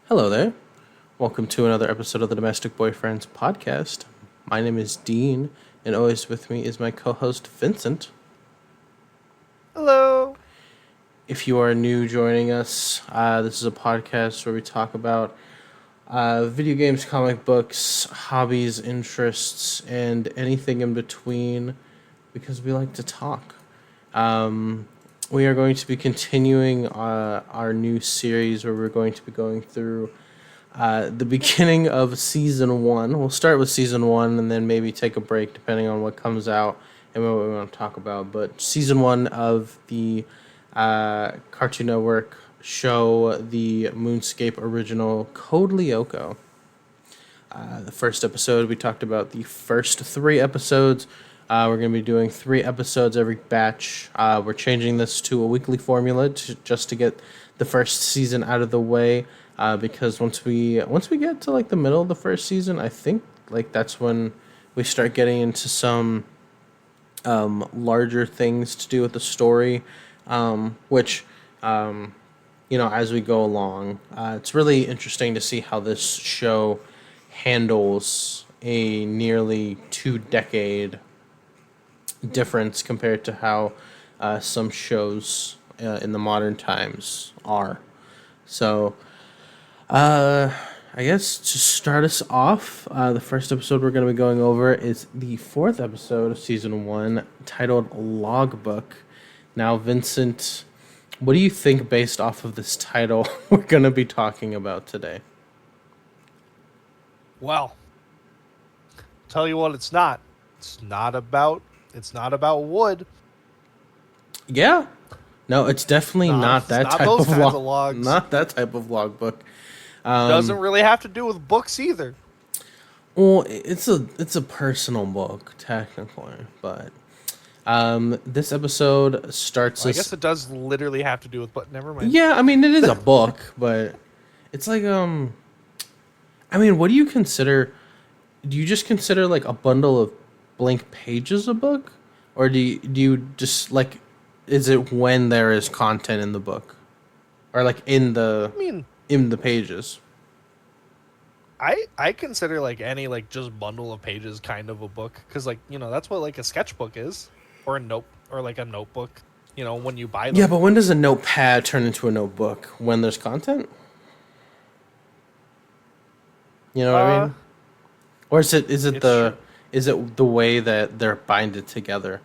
Hello there. Welcome to another episode of the Domestic Boyfriends podcast. My name is Dean, and always with me is my co-host Vincent. Hello. If you are new joining us, this is a podcast where we talk about video games, comic books, hobbies, interests, and anything in between because we like to talk. We are going to be continuing our new series where we're going to be going through the beginning of season 1. We'll start with season 1 and then maybe take a break depending on what comes out and what we want to talk about. But season 1 of the Cartoon Network show, the Moonscape original Code Lyoko. The first episode, we talked about the first 3 episodes. We're going to be doing 3 episodes every batch. We're changing this to a weekly formula just to get the first season out of the way. Because once we get to like the middle of the first season, I think like that's when we start getting into some larger things to do with the story, which as we go along, it's really interesting to see how this show handles a nearly 2-decade difference compared to how some shows in the modern times are. So, I guess to start us off, the first episode we're going to be going over is the 4th episode of season 1, titled Logbook. Now, Vincent, what do you think based off of this title we're going to be talking about today? Well, tell you what, it's not. It's not about wood. Yeah. No, it's definitely not that not type those of kinds of logs. Not that type of logbook. Doesn't really have to do with books either. Well, it's a personal book technically, but this episode starts. I guess it does literally have to do with, but never mind. Yeah, I mean it is a book, but it's like I mean, what do you consider? Do you just consider like a bundle of blank pages a book, or do you just like? Is it when there is content in the book, or like in the pages? I consider like any like just bundle of pages kind of a book, because like that's what like a sketchbook is, or a notebook. When you buy them. Yeah, but when does a notepad turn into a notebook? When there's content? You know what I mean? Or is it the way that they're binded together?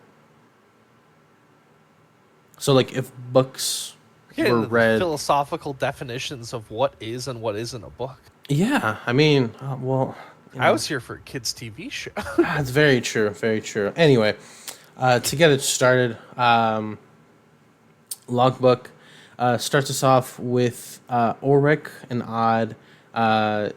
So like if books were read, philosophical definitions of what is and what isn't a book. Yeah, I mean, I was here for a kids' TV show. That's very true, very true. Anyway, to get it started, Logbook starts us off with Ulrich and Odd.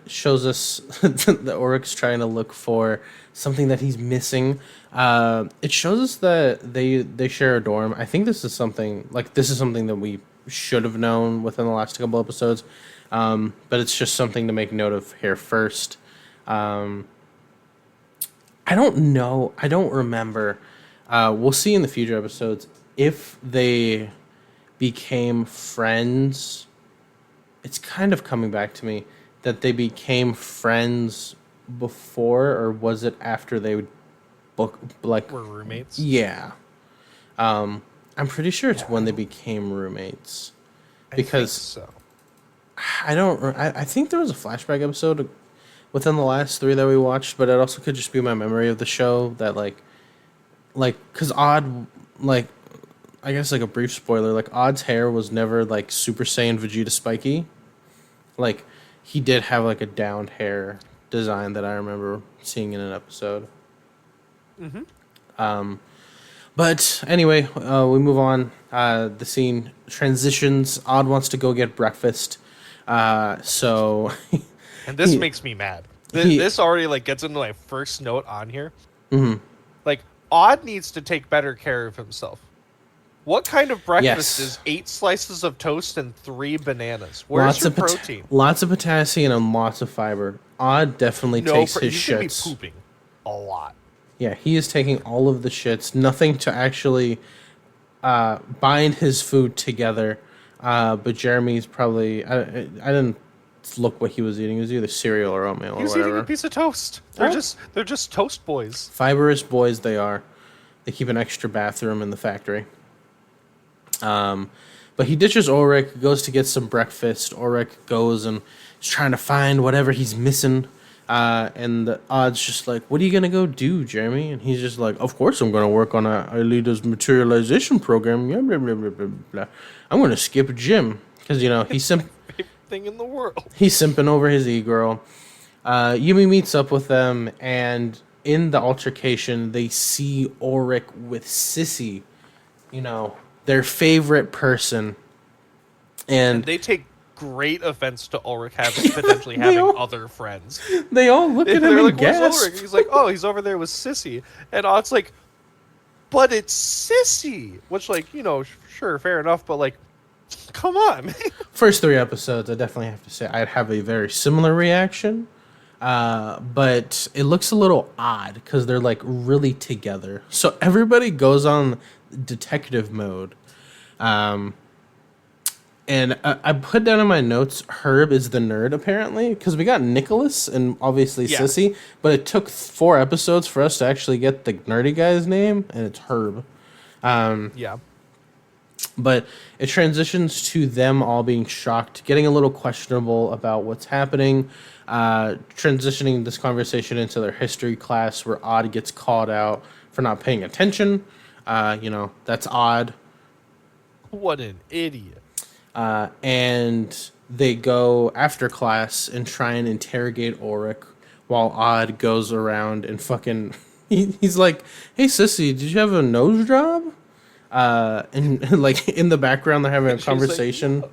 Shows us that Ulrich's trying to look for something that he's missing. It shows us that they share a dorm. I think this is something that we should have known within the last couple episodes. But it's just something to make note of here first. I don't know. I don't remember. We'll see in the future episodes if they became friends. It's kind of coming back to me that they became friends before, or was it after they would were roommates? Yeah. I'm pretty sure it's when they became roommates. Because I think there was a flashback episode within the last 3 that we watched, but it also could just be my memory of the show that like because Odd, like, I guess like a brief spoiler, like Odd's hair was never like Super Saiyan Vegeta spiky. Like he did have like a downed hair design that I remember seeing in an episode. But anyway, we move on. The scene transitions. Odd wants to go get breakfast. So and this makes me mad. This already like gets into my first note on here. Mm-hmm. Like Odd needs to take better care of himself. What kind of breakfast is 8 slices of toast and 3 bananas? Where's your protein? Lots of potassium and lots of fiber. Odd definitely takes his shits. He's gonna be pooping a lot. Yeah, he is taking all of the shits. Nothing to actually bind his food together. But Jeremy's probably... I didn't look what he was eating. It was either cereal or oatmeal He or was whatever. eating a piece of toast. They're just toast boys. Fibrous boys they are. They keep an extra bathroom in the factory. But he ditches Ulrich, goes to get some breakfast. Ulrich goes and is trying to find whatever he's missing. And the Odd's just like, what are you going to go do, Jeremy? And he's just like, of course I'm going to work on Aelita's materialization program. Blah, blah, blah, blah, blah, blah. I'm going to skip gym. Because, he's Favorite thing in the world. he's simping over his e-girl. Yumi meets up with them, and in the altercation, they see Ulrich with Sissy, their favorite person. And They take great offense to Ulrich potentially having other friends. they all look at him They're and like, "Where's gasp. Ulrich?" He's like, "Oh, he's over there with Sissy." And Ott's like, "But it's Sissy," which, like, sure, fair enough, but like, come on. First 3 episodes, I definitely have to say I'd have a very similar reaction. But it looks a little odd because they're like really together. So everybody goes on detective mode. And I put down in my notes, Herb is the nerd, apparently, because we got Nicholas and obviously Sissy, but it took 4 episodes for us to actually get the nerdy guy's name, and it's Herb. Yeah. But it transitions to them all being shocked, getting a little questionable about what's happening, transitioning this conversation into their history class where Odd gets called out for not paying attention. That's Odd. What an idiot. And they go after class and try and interrogate Ulrich while Odd goes around and fucking... He's like, hey, Sissy, did you have a nose job? And like in the background, they're having a conversation. Like,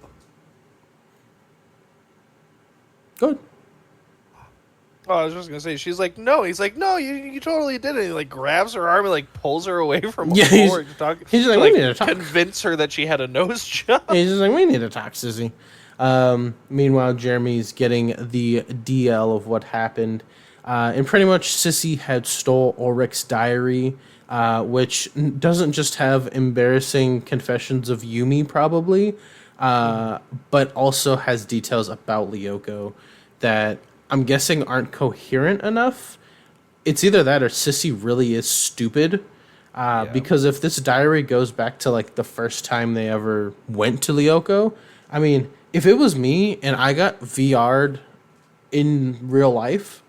Good. oh, I was just gonna say, she's like, no. He's like, no, you totally did it. He like grabs her arm and like pulls her away from Ulrich he's like, we need to talk. Convince her that she had a nose job. He's just like, we need to talk, Sissy. Meanwhile, Jeremy's getting the DL of what happened. And pretty much Sissy had stole Ulrich's diary, which doesn't just have embarrassing confessions of Yumi, probably, but also has details about Lyoko that I'm guessing aren't coherent enough. It's either that or Sissy really is stupid. Because if this diary goes back to like the first time they ever went to Lyoko, I mean, if it was me and I got VR'd in real life,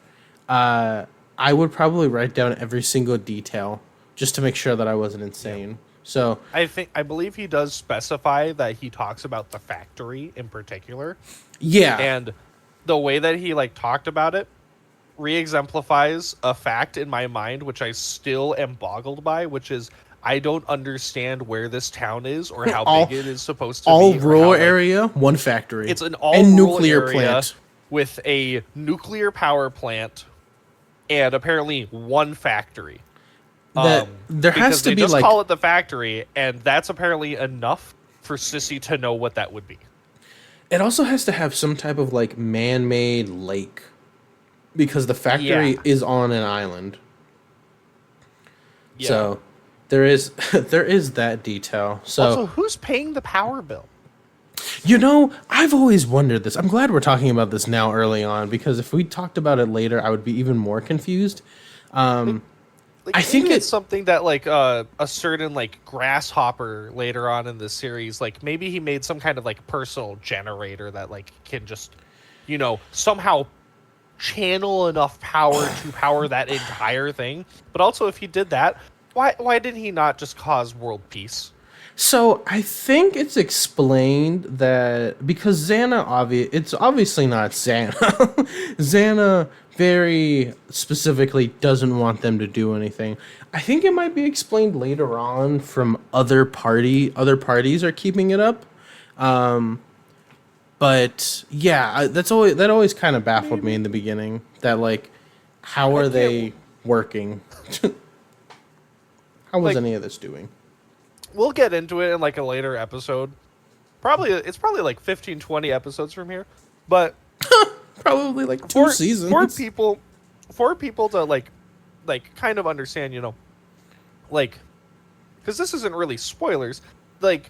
I would probably write down every single detail just to make sure that I wasn't insane. Yeah. So I believe he does specify that he talks about the factory in particular. Yeah. And the way that he like talked about it re-exemplifies a fact in my mind, which I still am boggled by, which is I don't understand where this town is or how big it is supposed to be. All rural area, one factory. It's an all and rural nuclear area plant with a nuclear power plant and apparently one factory. That there has to they be just like call it the factory, and that's apparently enough for Sissy to know what that would be. It also has to have some type of like man-made lake because the factory is on an island. Yeah. So there is that detail. So also, who's paying the power bill? I've always wondered this. I'm glad we're talking about this now early on because if we talked about it later, I would be even more confused. I think it's something that like a certain like grasshopper later on in the series, like maybe he made some kind of like personal generator that like can just, somehow channel enough power to power that entire thing. But also, if he did that, why did he not just cause world peace? So I think it's explained that because Xana, it's obviously not Xana. Xana very specifically doesn't want them to do anything. I think it might be explained later on from other parties are keeping it up. But yeah, that always kind of baffled me in the beginning. That like, how are they working? How was any of this doing? We'll get into it in like a later episode. It's probably like 15, 20 episodes from here. But probably like 2 seasons. For people to like kind of understand, like, because this isn't really spoilers. Like,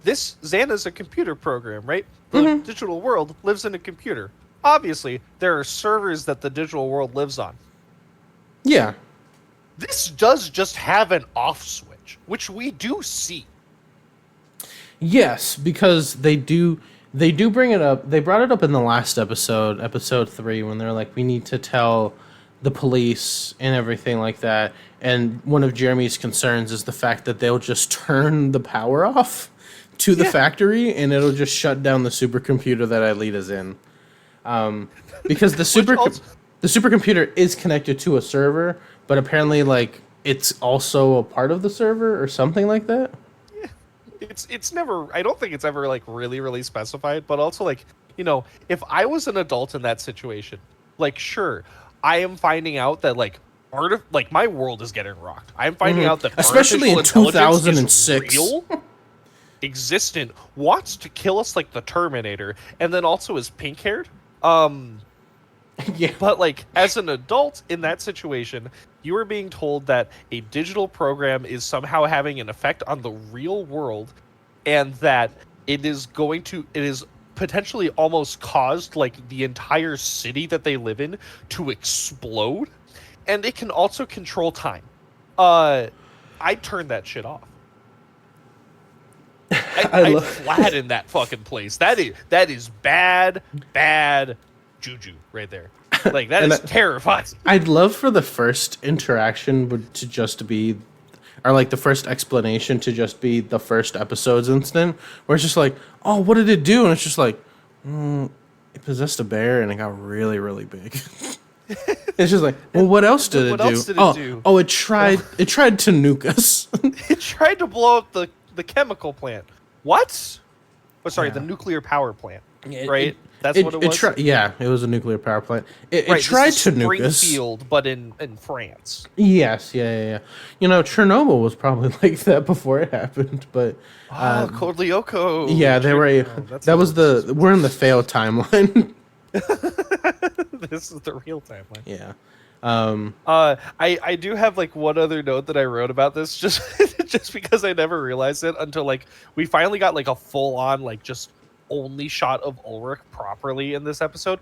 this Xana's a computer program, right? The digital world lives in a computer. Obviously, there are servers that the digital world lives on. Yeah. This does just have an off switch, which we do see. Yes, because they do bring it up. They brought it up in the last episode, episode 3, when they're like, we need to tell the police and everything like that. And one of Jeremy's concerns is the fact that they'll just turn the power off to the factory and it'll just shut down the supercomputer that Aelita's in. Because the supercomputer is connected to a server, but apparently like it's also a part of the server or something like that. It's never, I don't think it's ever like really specified, but also like, you know, if I was an adult in that situation, like sure, I am finding out that like like my world is getting rocked. I'm finding out that especially in 2006 real, existent, wants to kill us like the Terminator, and then also is pink haired. Yeah. But like as an adult in that situation, you are being told that a digital program is somehow having an effect on the real world, and that it is potentially almost caused like the entire city that they live in to explode, and it can also control time. I turned that shit off. I flattened that fucking place. That is bad juju right there. Like that is terrifying. I'd love for the first interaction to just be, or like the first explanation to just be the first episode's instant, where it's just like, oh, what did it do? And it's just like, it possessed a bear and it got really big. It's just like, well, what else did it do? Else did it do? Oh, it tried to nuke us. It tried to blow up the chemical plant. What? Oh, sorry, the nuclear power plant. Right? That's what it was? It was a nuclear power plant. It tried to nuke us. Springfield, but in France. Yes, yeah. You know, Chernobyl was probably like that before it happened, but... Code Lyoko. Yeah, they were... we're in the fail timeline. This is the real timeline. Yeah. I do have like one other note that I wrote about this, just just because I never realized it until like we finally got like a full on like just only shot of Ulrich properly in this episode.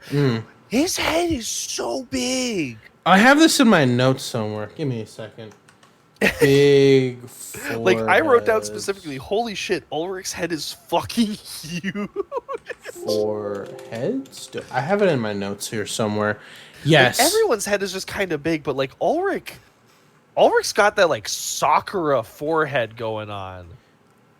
His head is so big. I have this in my notes somewhere. Give me a second. Big forehead. Like I wrote down specifically, holy shit, Ulrich's head is fucking huge. Foreheads? I have it in my notes here somewhere. Yes. Like, everyone's head is just kind of big, but like Ulrich's got that like Sakura forehead going on.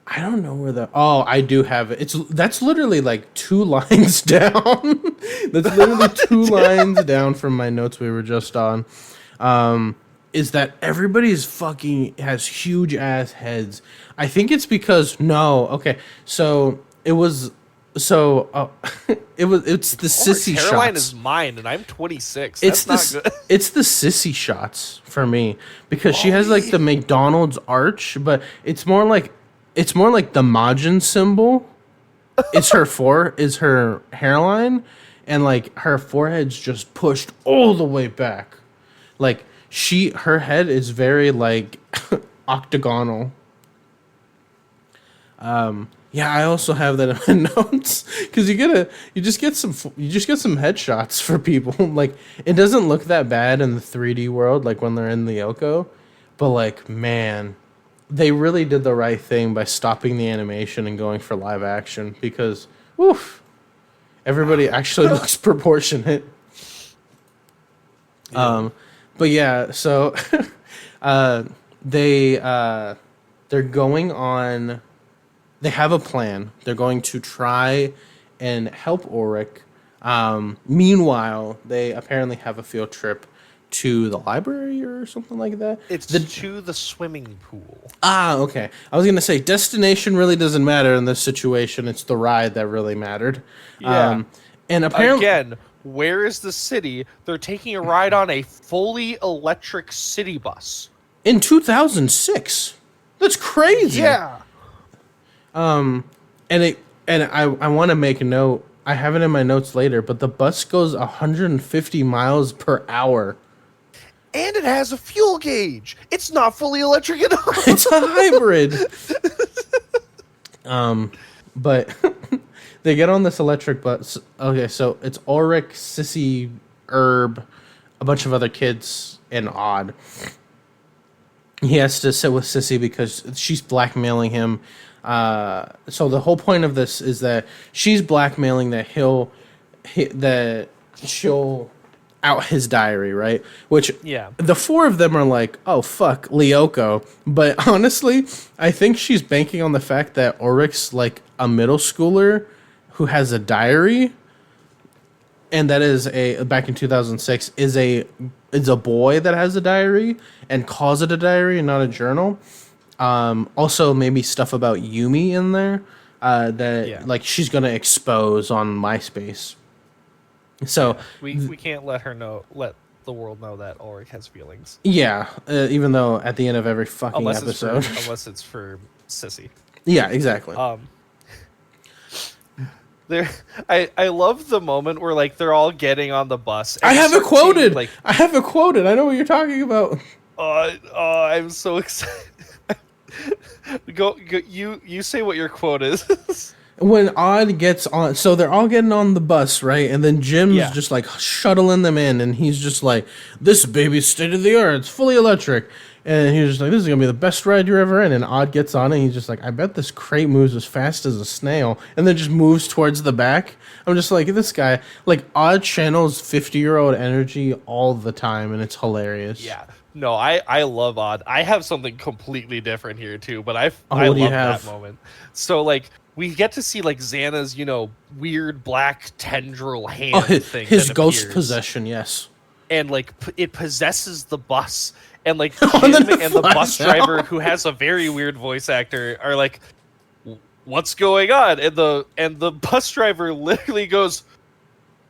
I don't know where the... Oh, I do have it. That's literally like 2 lines down. That's literally 2 lines down from my notes we were just on. Is that everybody's fucking has huge ass heads. I think it's because... No, okay. So, it was... So, it's the sissy shots. Hairline is mine, and I'm 26. That's not good. It's the sissy shots for me. Because she has like the McDonald's arch, but it's more like the Majin symbol. Is her hairline, and like her forehead's just pushed all the way back. Like her head is very like octagonal. Yeah, I also have that in my notes because you just get some headshots for people. Like it doesn't look that bad in the 3D world, like when they're in the Lyoko, but like man. They really did the right thing by stopping the animation and going for live action because, woof, everybody actually looks proportionate. Yeah. But yeah, so they're going on. They have a plan. They're going to try and help Ulrich. Meanwhile, they apparently have a field trip to the library or something like that. It's to the swimming pool. Okay. I was going to say, destination really doesn't matter in this situation. It's the ride that really mattered. Yeah. And apparently... Again, where is the city? They're taking a ride on a fully electric city bus. In 2006. That's crazy. Yeah. And I want to make a note. I have it in my notes later, but the bus goes 150 miles per hour. And it has a fuel gauge. It's not fully electric at all. It's a hybrid. But they get on this electric bus. Okay, so it's Ulrich, Sissy, Herb, a bunch of other kids, and Odd. He has to sit with Sissy because she's blackmailing him. So the whole point of this is that she's blackmailing that that she'll out his diary, right? Which the four of them are like, oh fuck, Lyoko. But honestly, I think she's banking on the fact that Ulrich's like a middle schooler who has a diary, and that is back in 2006 is a boy that has a diary and calls it a diary and not a journal. Also maybe stuff about Yumi in there like she's gonna expose on MySpace. So we can't let the world know that Ulrich has feelings. Yeah, even though at the end of every fucking episode, unless it's for Sissy. Yeah, exactly. I love the moment where like they're all getting on the bus. I have it quoted. I have it quoted. I know what you're talking about. I'm so excited. Go, you say what your quote is. When Odd gets on, so they're all getting on the bus, right? And then Jim's just like shuttling them in, and he's just like, "This baby's state of the art. It's fully electric." And he's just like, "This is gonna be the best ride you're ever in." And Odd gets on it, and he's just like, "I bet this crate moves as fast as a snail," and then just moves towards the back. I'm just like, this guy, like Odd channels 50-year-old energy all the time, and it's hilarious. Yeah. No, I love Odd. I have something completely different here too, but I love that moment. So like we get to see like Xana's, weird black tendril hand thing. His ghost appears. Possession, yes. And like it possesses the bus, and like Jim and the bus driver, who has a very weird voice actor, are like, "What's going on?" And the bus driver literally goes,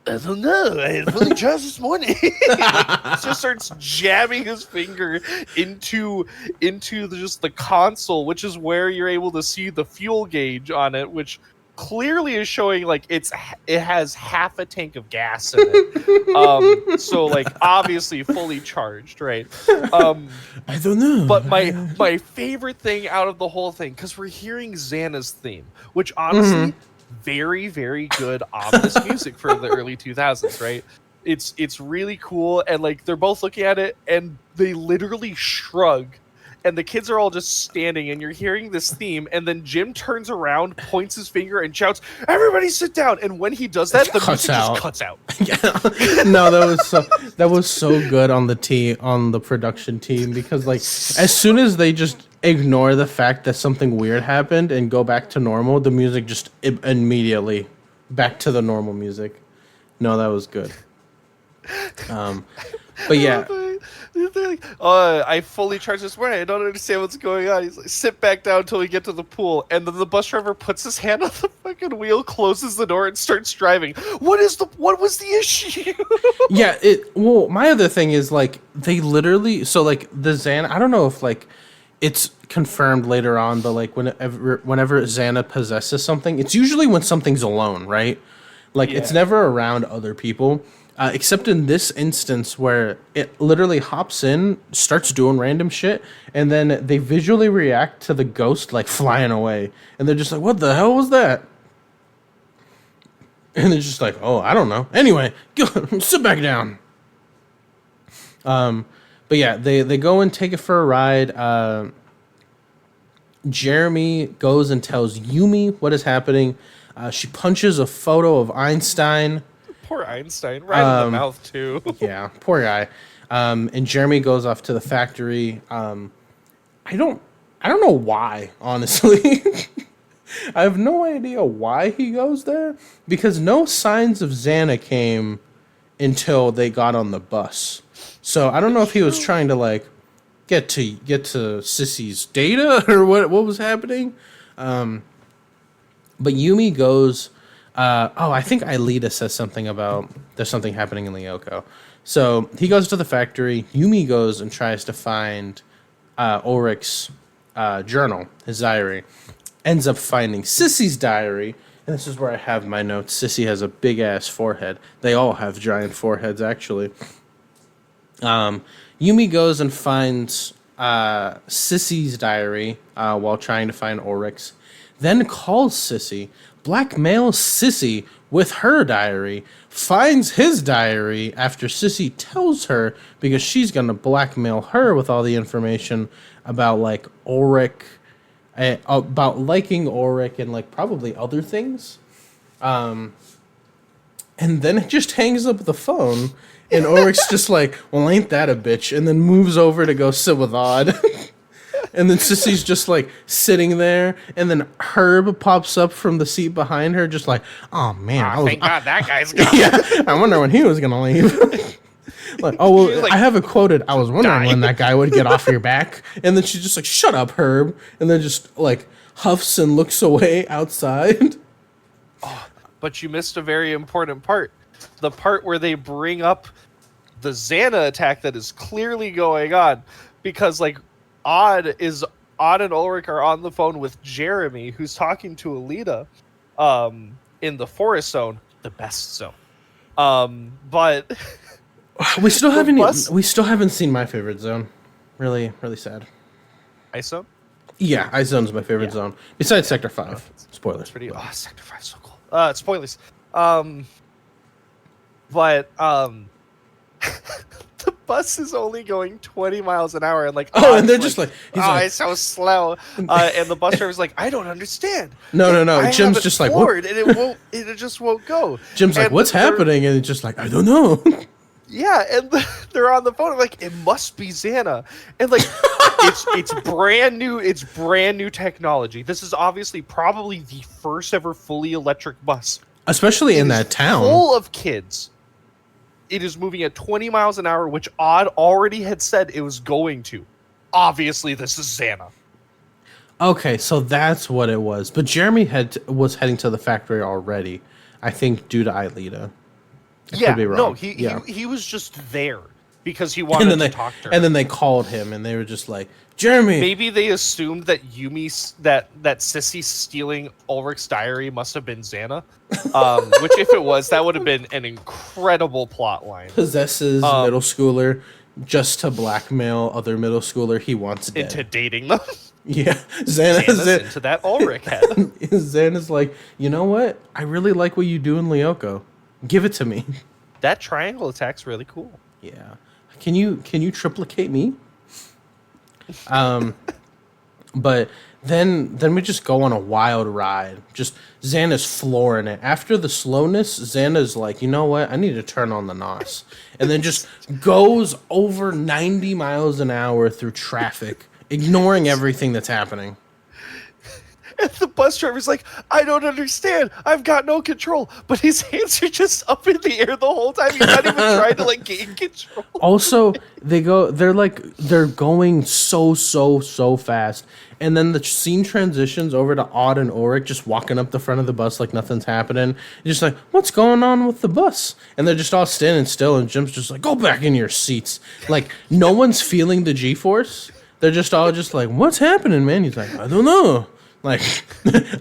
"I don't know. I had fully charged this morning." Just starts jamming his finger into the console, which is where you're able to see the fuel gauge on it, which clearly is showing like it has half a tank of gas in it. So like obviously fully charged, right? I don't know. But my favorite thing out of the whole thing, because we're hearing Xana's theme, which honestly. Very, very good ominous music for the early 2000s, right? It's really cool, and like they're both looking at it and they literally shrug, and the kids are all just standing, and you're hearing this theme, and then Jim turns around, points his finger, and shouts, "Everybody sit down!" And when he does that, the music just cuts out. No, that was so good on the production team, because like as soon as they just ignore the fact that something weird happened and go back to normal, the music just immediately back to the normal music. No, that was good. But yeah. They're like, I fully charged this morning. I don't understand what's going on. He's like, sit back down until we get to the pool. And then the bus driver puts his hand on the fucking wheel, closes the door, and starts driving. What was the issue? Yeah, my other thing is like they literally, so like the Xana, I don't know if like it's confirmed later on, but like whenever Xana possesses something, it's usually when something's alone, right? Like it's never around other people. Except in this instance where it literally hops in, starts doing random shit, and then they visually react to the ghost like flying away. And they're just like, what the hell was that? And they're just like, oh, I don't know. Anyway, sit back down. But yeah, they go and take it for a ride. Jeremy goes and tells Yumi what is happening. She punches a photo of Einstein. Poor Einstein, right in the mouth too. Yeah, poor guy. And Jeremy goes off to the factory. I don't know why, honestly. I have no idea why he goes there, because no signs of Xana came until they got on the bus. So I don't know if he was trying to like get to Sissy's data or what was happening. But Yumi goes. I think Aelita says something about there's something happening in Lyoko. So he goes to the factory. Yumi goes and tries to find Ulrich's journal, his diary. Ends up finding Sissy's diary. And this is where I have my notes. Sissy has a big-ass forehead. They all have giant foreheads, actually. Yumi goes and finds Sissy's diary while trying to find Ulrich's. then calls Sissy, blackmails Sissy with her diary, finds his diary after Sissy tells her because she's going to blackmail her with all the information about like Ulrich, about liking Ulrich and like probably other things. And then it just hangs up the phone and Ulrich's just like, well, ain't that a bitch? And then moves over to go sit with Odd. And then Sissy's just like sitting there, and then Herb pops up from the seat behind her, just like, "Oh man, thank God that guy's gone." Yeah, I wonder when he was gonna leave. Like, oh well, like, I have it quoted. I was wondering die. when that guy would get off your back, and then she's just like, "Shut up, Herb," and then just like huffs and looks away outside. But you missed a very important part. The part where they bring up the Xana attack that is clearly going on, because like Odd and Ulrich are on the phone with Jeremy, who's talking to Alita, in the forest zone, the best zone. But we still haven't seen my favorite zone. Really, really sad. Ice zone? Yeah, Ice Zone's my favorite zone. Besides Sector 5. Spoilers. It's pretty. Oh, Sector 5 is so cool. Spoilers. But the bus is only going 20 miles an hour, and like, and they're just like, he's like, it's so slow. And the bus driver's like, I don't understand. No. I Jim's have it just like, floored, and it won't. It just won't go. Jim's like, what's happening? And it's just like, I don't know. Yeah, and they're on the phone. I'm like, it must be Xana, and like, it's brand new. It's brand new technology. This is obviously probably the first ever fully electric bus, Especially in that town. full of kids. It is moving at 20 miles an hour, which Odd already had said it was going to. Obviously, this is Xana. Okay, so that's what it was. But Jeremy was heading to the factory already, I think, due to Aelita. I could be wrong. No, he was just there because he wanted to talk to her. And then they called him, and they were just like, Jeremy! Maybe they assumed that that Sissy stealing Ulrich's diary must have been Xana. Which, if it was, that would have been an incredible plot line. Possesses middle schooler just to blackmail other middle schooler he wants dead. Into dating them. Yeah. Xana's into that Ulrich head. Xana's like, you know what? I really like what you do in Lyoko. Give it to me. That triangle attack's really cool. Yeah. Can you triplicate me? But then we just go on a wild ride. Just Xana's flooring it. After the slowness, Xana's like, you know what? I need to turn on the NOS. And then just goes over 90 miles an hour through traffic, ignoring everything that's happening. And the bus driver's like, I don't understand. I've got no control. But his hands are just up in the air the whole time. He's not even trying to like gain control. Also, they're going so fast. And then the scene transitions over to Odd and Ulrich just walking up the front of the bus like nothing's happening. You're just like, what's going on with the bus? And they're just all standing still, and Jim's just like, go back in your seats. Like, no one's feeling the G-force. They're just all just like, what's happening, man? He's like, I don't know. Like,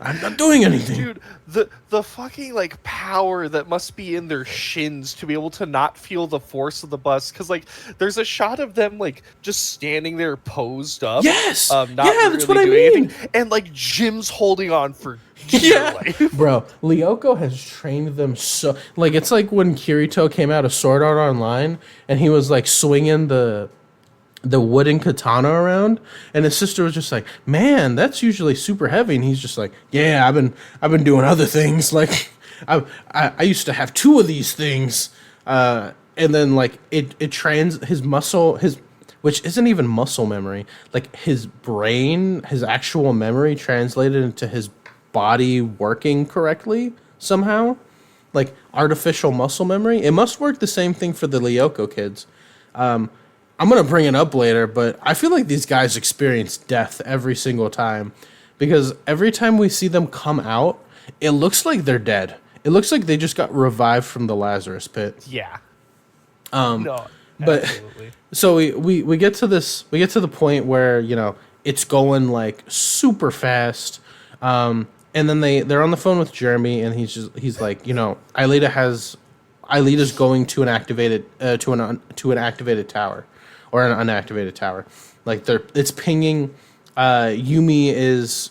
I'm not doing anything. Dude, the fucking, like, power that must be in their shins to be able to not feel the force of the bus. Because, like, there's a shot of them, like, just standing there posed up. Yes! Not that's really what I doing mean. anything. And, like, Jim's holding on for dear life. Bro, Lyoko has trained them so... Like, it's like when Kirito came out of Sword Art Online, and he was, like, swinging the wooden katana around, and his sister was just like, man, that's usually super heavy, and he's just like, yeah, I've been doing other things, like I used to have 2 of these things, and then like it trains his muscle, which isn't even muscle memory, like his brain, his actual memory translated into his body working correctly somehow, like artificial muscle memory. It must work the same thing for the Lyoko kids. I'm going to bring it up later, but I feel like these guys experience death every single time, because every time we see them come out, it looks like they're dead. It looks like they just got revived from the Lazarus pit. Yeah. No, absolutely. So we get to the point where, you know, it's going like super fast. And then they're on the phone with Jeremy, and he's like, you know, Aelita's going to an activated to an activated tower, or an unactivated tower. Like it's pinging Yumi is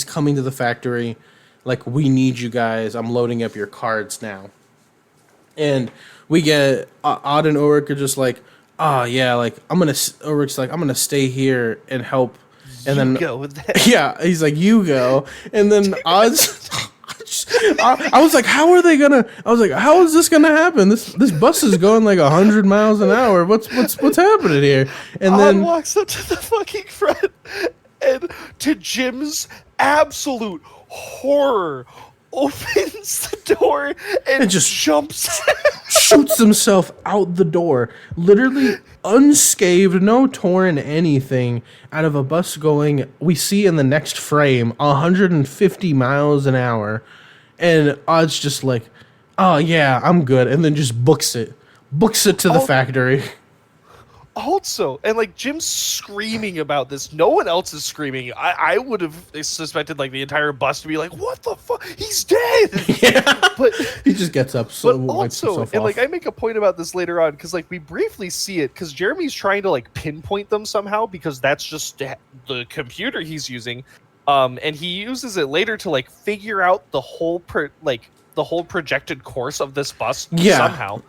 coming to the factory, like, we need you guys. I'm loading up your cards now. And we get Odd and Ulrich are just like, oh yeah, like Ulrich's like, I'm gonna stay here and help. And then go with that. yeah, he's like, you go. And then Odd's I was like, how are they gonna? I was like, how is this gonna happen? This bus is going like 100 miles an hour. What's happening here? And Odd then walks up to the fucking front, and to Jim's absolute horror, opens the door and just jumps. shoots himself out the door, literally unscathed, no torn anything, out of a bus going, we see in the next frame, 150 miles an hour. And Odd's just like, oh yeah, I'm good. And then just books it to the factory. Also, and like Jim's screaming about this. No one else is screaming. I would have suspected like the entire bus to be like, "What the fuck? He's dead!" Yeah, but he just gets up. So but also, and like I make a point about this later on because like we briefly see it because Jeremy's trying to like pinpoint them somehow because that's just the computer he's using, and he uses it later to like figure out the whole projected course of this bus somehow.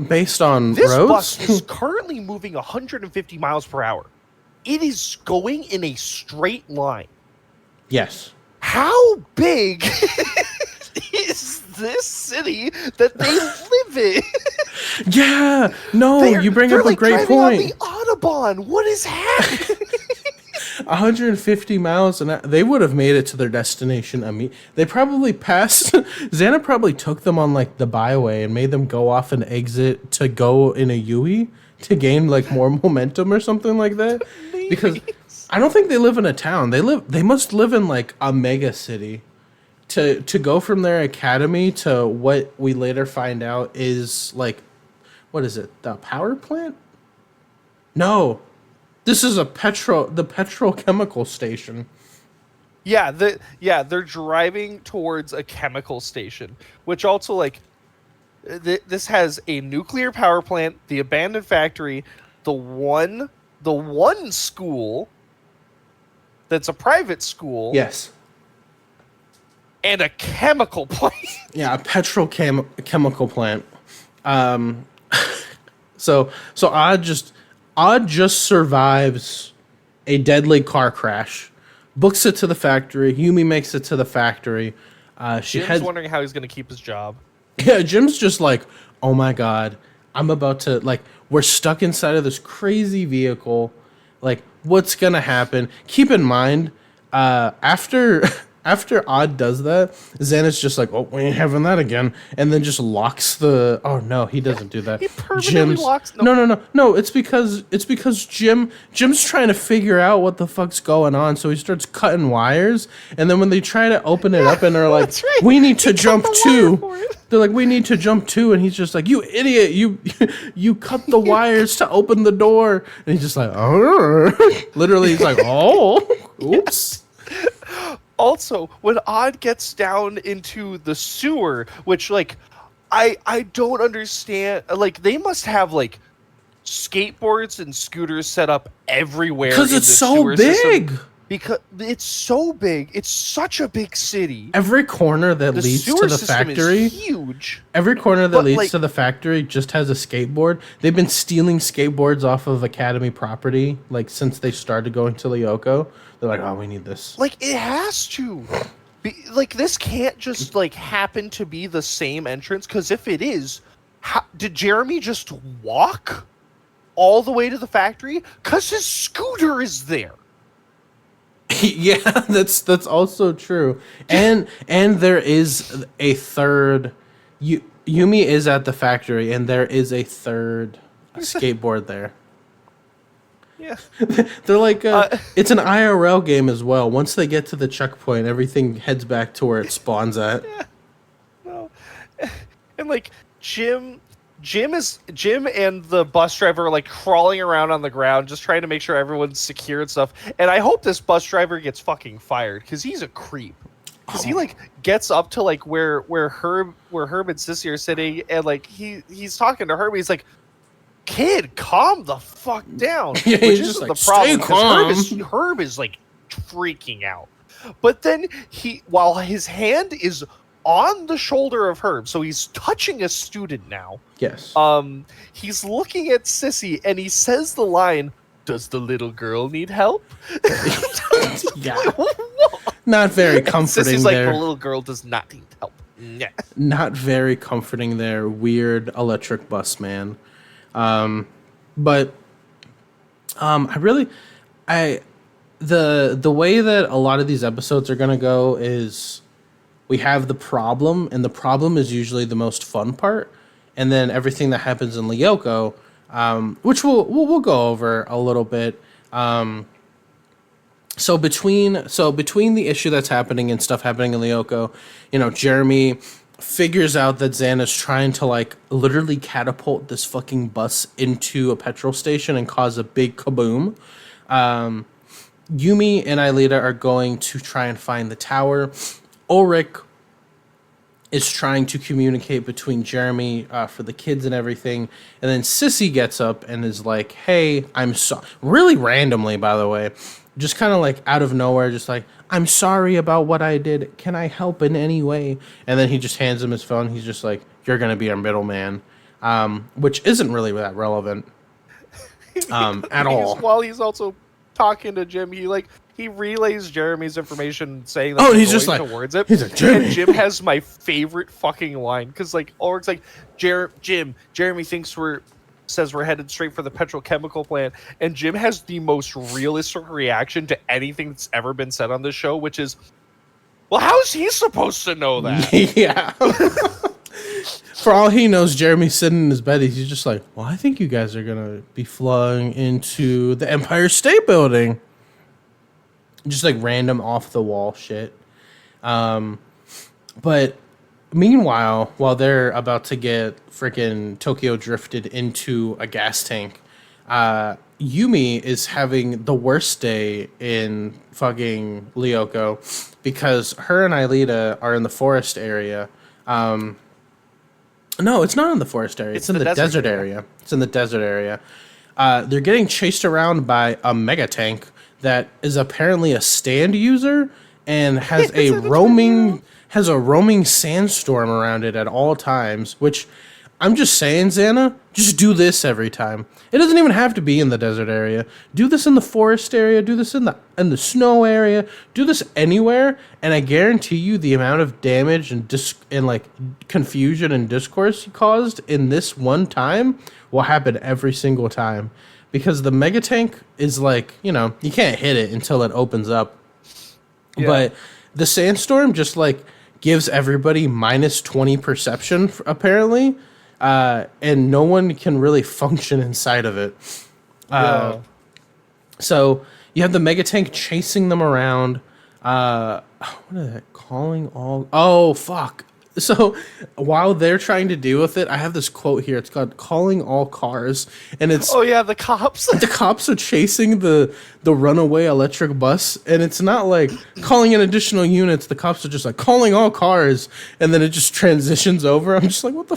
Based on this roads? bus is currently moving 150 miles per hour. It is going in a straight line. Yes. How big is this city that they live in? Yeah. No, you bring up a great point. On the Autobahn. What is happening? 150 miles an hour. They would have made it to their destination. They probably passed. Xana probably took them on like the byway and made them go off an exit to go in a Yui to gain like more momentum or something like that. Maybe. Because I don't think they live in a town. They must live in like a mega city. To go from their academy to what we later find out is like, what is it? The power plant? No. This is the petrochemical station. Yeah, they're driving towards a chemical station, which also like this has a nuclear power plant, the abandoned factory, the one school that's a private school. Yes. And a chemical plant. Yeah, a petrochemical plant. So Odd just survives a deadly car crash, books it to the factory. Yumi makes it to the factory. Jim's wondering how he's going to keep his job. Yeah, Jim's just like, oh my god, I'm about to, like, we're stuck inside of this crazy vehicle. Like, what's going to happen? Keep in mind, after Odd does that, Xana's just like, oh, we ain't having that again. And then just locks the... Oh, no, he doesn't do that. He permanently locks... No, it's because Jim's trying to figure out what the fuck's going on, so he starts cutting wires. And then when they try to open it up and they're like, right. We need to jump too. They're like, we need to jump too. And he's just like, you idiot, you cut the wires to open the door. And he's just like, oh. Literally, he's like, oh, oops. Also, when Odd gets down into the sewer, which, like, I don't understand. Like, they must have, like, skateboards and scooters set up everywhere. Because it's so big. Because it's so big. It's such a big city. Every corner that leads to the factory is huge. Every corner that leads to the factory just has a skateboard. They've been stealing skateboards off of Academy property, like, since they started going to Lyoko. They're like, oh, we need this. Like, it has to. Like, this can't just, like, happen to be the same entrance, because if it is, did Jeremy just walk all the way to the factory? Because his scooter is there. Yeah, that's also true. And there is a third... Yumi is at the factory, and there is a third skateboard there. Yeah. They're like, it's an IRL game as well. Once they get to the checkpoint, everything heads back to where it spawns at. Yeah. No. And like Jim and the bus driver are like crawling around on the ground, just trying to make sure everyone's secure and stuff. And I hope this bus driver gets fucking fired because he's a creep. Because he like gets up to like where Herb and Sissy are sitting, and like he's talking to Herb. He's like, kid, calm the fuck down. Yeah, Which he's is just the like, problem. "Stay calm." Herb is like freaking out. But then while his hand is on the shoulder of Herb, so he's touching a student now. Yes. He's looking at Sissy and he says the line, "Does the little girl need help?" Yeah. Not very comforting. Sissy's like, there. "The little girl does not need help." Yeah. Not very comforting there, weird electric bus man. But the way that a lot of these episodes are gonna go is we have the problem, and the problem is usually the most fun part, and then everything that happens in Lyoko, which we'll go over a little bit. So between the issue that's happening and stuff happening in Lyoko, Jeremy figures out that Xana's trying to like literally catapult this fucking bus into a petrol station and cause a big kaboom. Yumi and Aelita are going to try and find the tower. Ulrich is trying to communicate between Jeremy for the kids and everything. And then Sissy gets up and is like, "Hey, I'm sorry." Really randomly, by the way. Just kind of like out of nowhere, just like, "I'm sorry about what I did. Can I help in any way?" And then he just hands him his phone. He's just like, "You're going to be our middleman," which isn't really that relevant at all. While he's also talking to Jim, he relays Jeremy's information, saying that and he's just like, towards it. He's like, "Jeremy." And Jim has my favorite fucking line, because like Ulrich's like, Jeremy says we're headed straight for the petrochemical plant, and Jim has the most realistic reaction to anything that's ever been said on this show, which is, well, how is he supposed to know that? Yeah. For all he knows, Jeremy's sitting in his bed. He's just like, "Well, I think you guys are gonna be flying into the Empire State Building." Just like random off the wall shit. But meanwhile, while they're about to get freaking Tokyo drifted into a gas tank, Yumi is having the worst day in fucking Lyoko because her and Aelita are in the forest area. No, it's not in the forest area. It's in the desert area. It's in the desert area. They're getting chased around by a mega tank that is apparently a stand user and has a roaming sandstorm around it at all times, which I'm just saying, Xana, just do this every time. It doesn't even have to be in the desert area. Do this in the forest area, do this in the snow area, do this anywhere, and I guarantee you the amount of damage and like confusion and discourse you caused in this one time will happen every single time. Because the mega tank is like, you can't hit it until it opens up. Yeah. But the sandstorm just like gives everybody minus 20 perception, apparently. And no one can really function inside of it. Yeah. So you have the mega tank chasing them around. What is that? Calling all... Oh, fuck. So while they're trying to deal with it, I have this quote here. It's called "Calling all cars," and it's the cops. The cops are chasing the runaway electric bus, and it's not like calling in additional units. The cops are just like calling all cars, and then it just transitions over. I'm just like, what the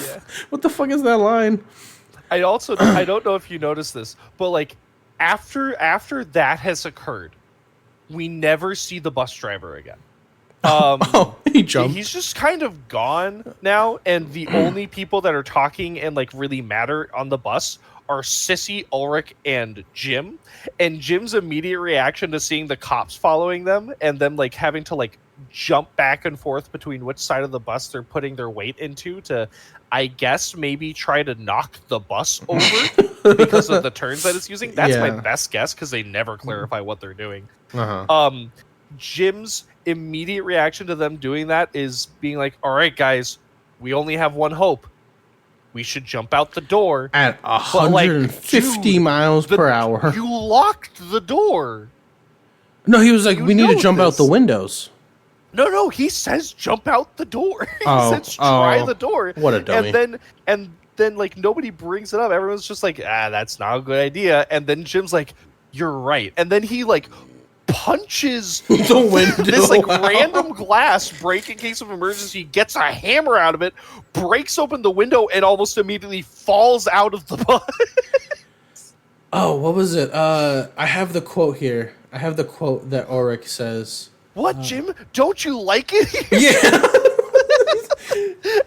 fuck is that line? I don't know if you noticed this, but like after that has occurred, we never see the bus driver again. He jumped. He's just kind of gone now, and the only people that are talking and like really matter on the bus are Sissy, Ulrich, and Jim. And Jim's immediate reaction to seeing the cops following them and them like having to like jump back and forth between which side of the bus they're putting their weight into to, I guess, maybe try to knock the bus over because of the turns that it's using. That's my best guess, because they never clarify what they're doing. Jim's immediate reaction to them doing that is being like, "All right, guys, we only have one hope. We should jump out the door at 150 miles per hour. You locked the door." No, he was like, "We need to jump out the windows." No, he says jump out the door. He says try the door. What a dummy. And then like nobody brings it up. Everyone's just like, that's not a good idea. And then Jim's like, "You're right." And then he like punches the window. this like random glass break in case of emergency, gets a hammer out of it, breaks open the window, and almost immediately falls out of the bus. Oh, what was it? I have the quote here. I have the quote that Ulrich says. What, Jim? Don't you like it here? Yeah.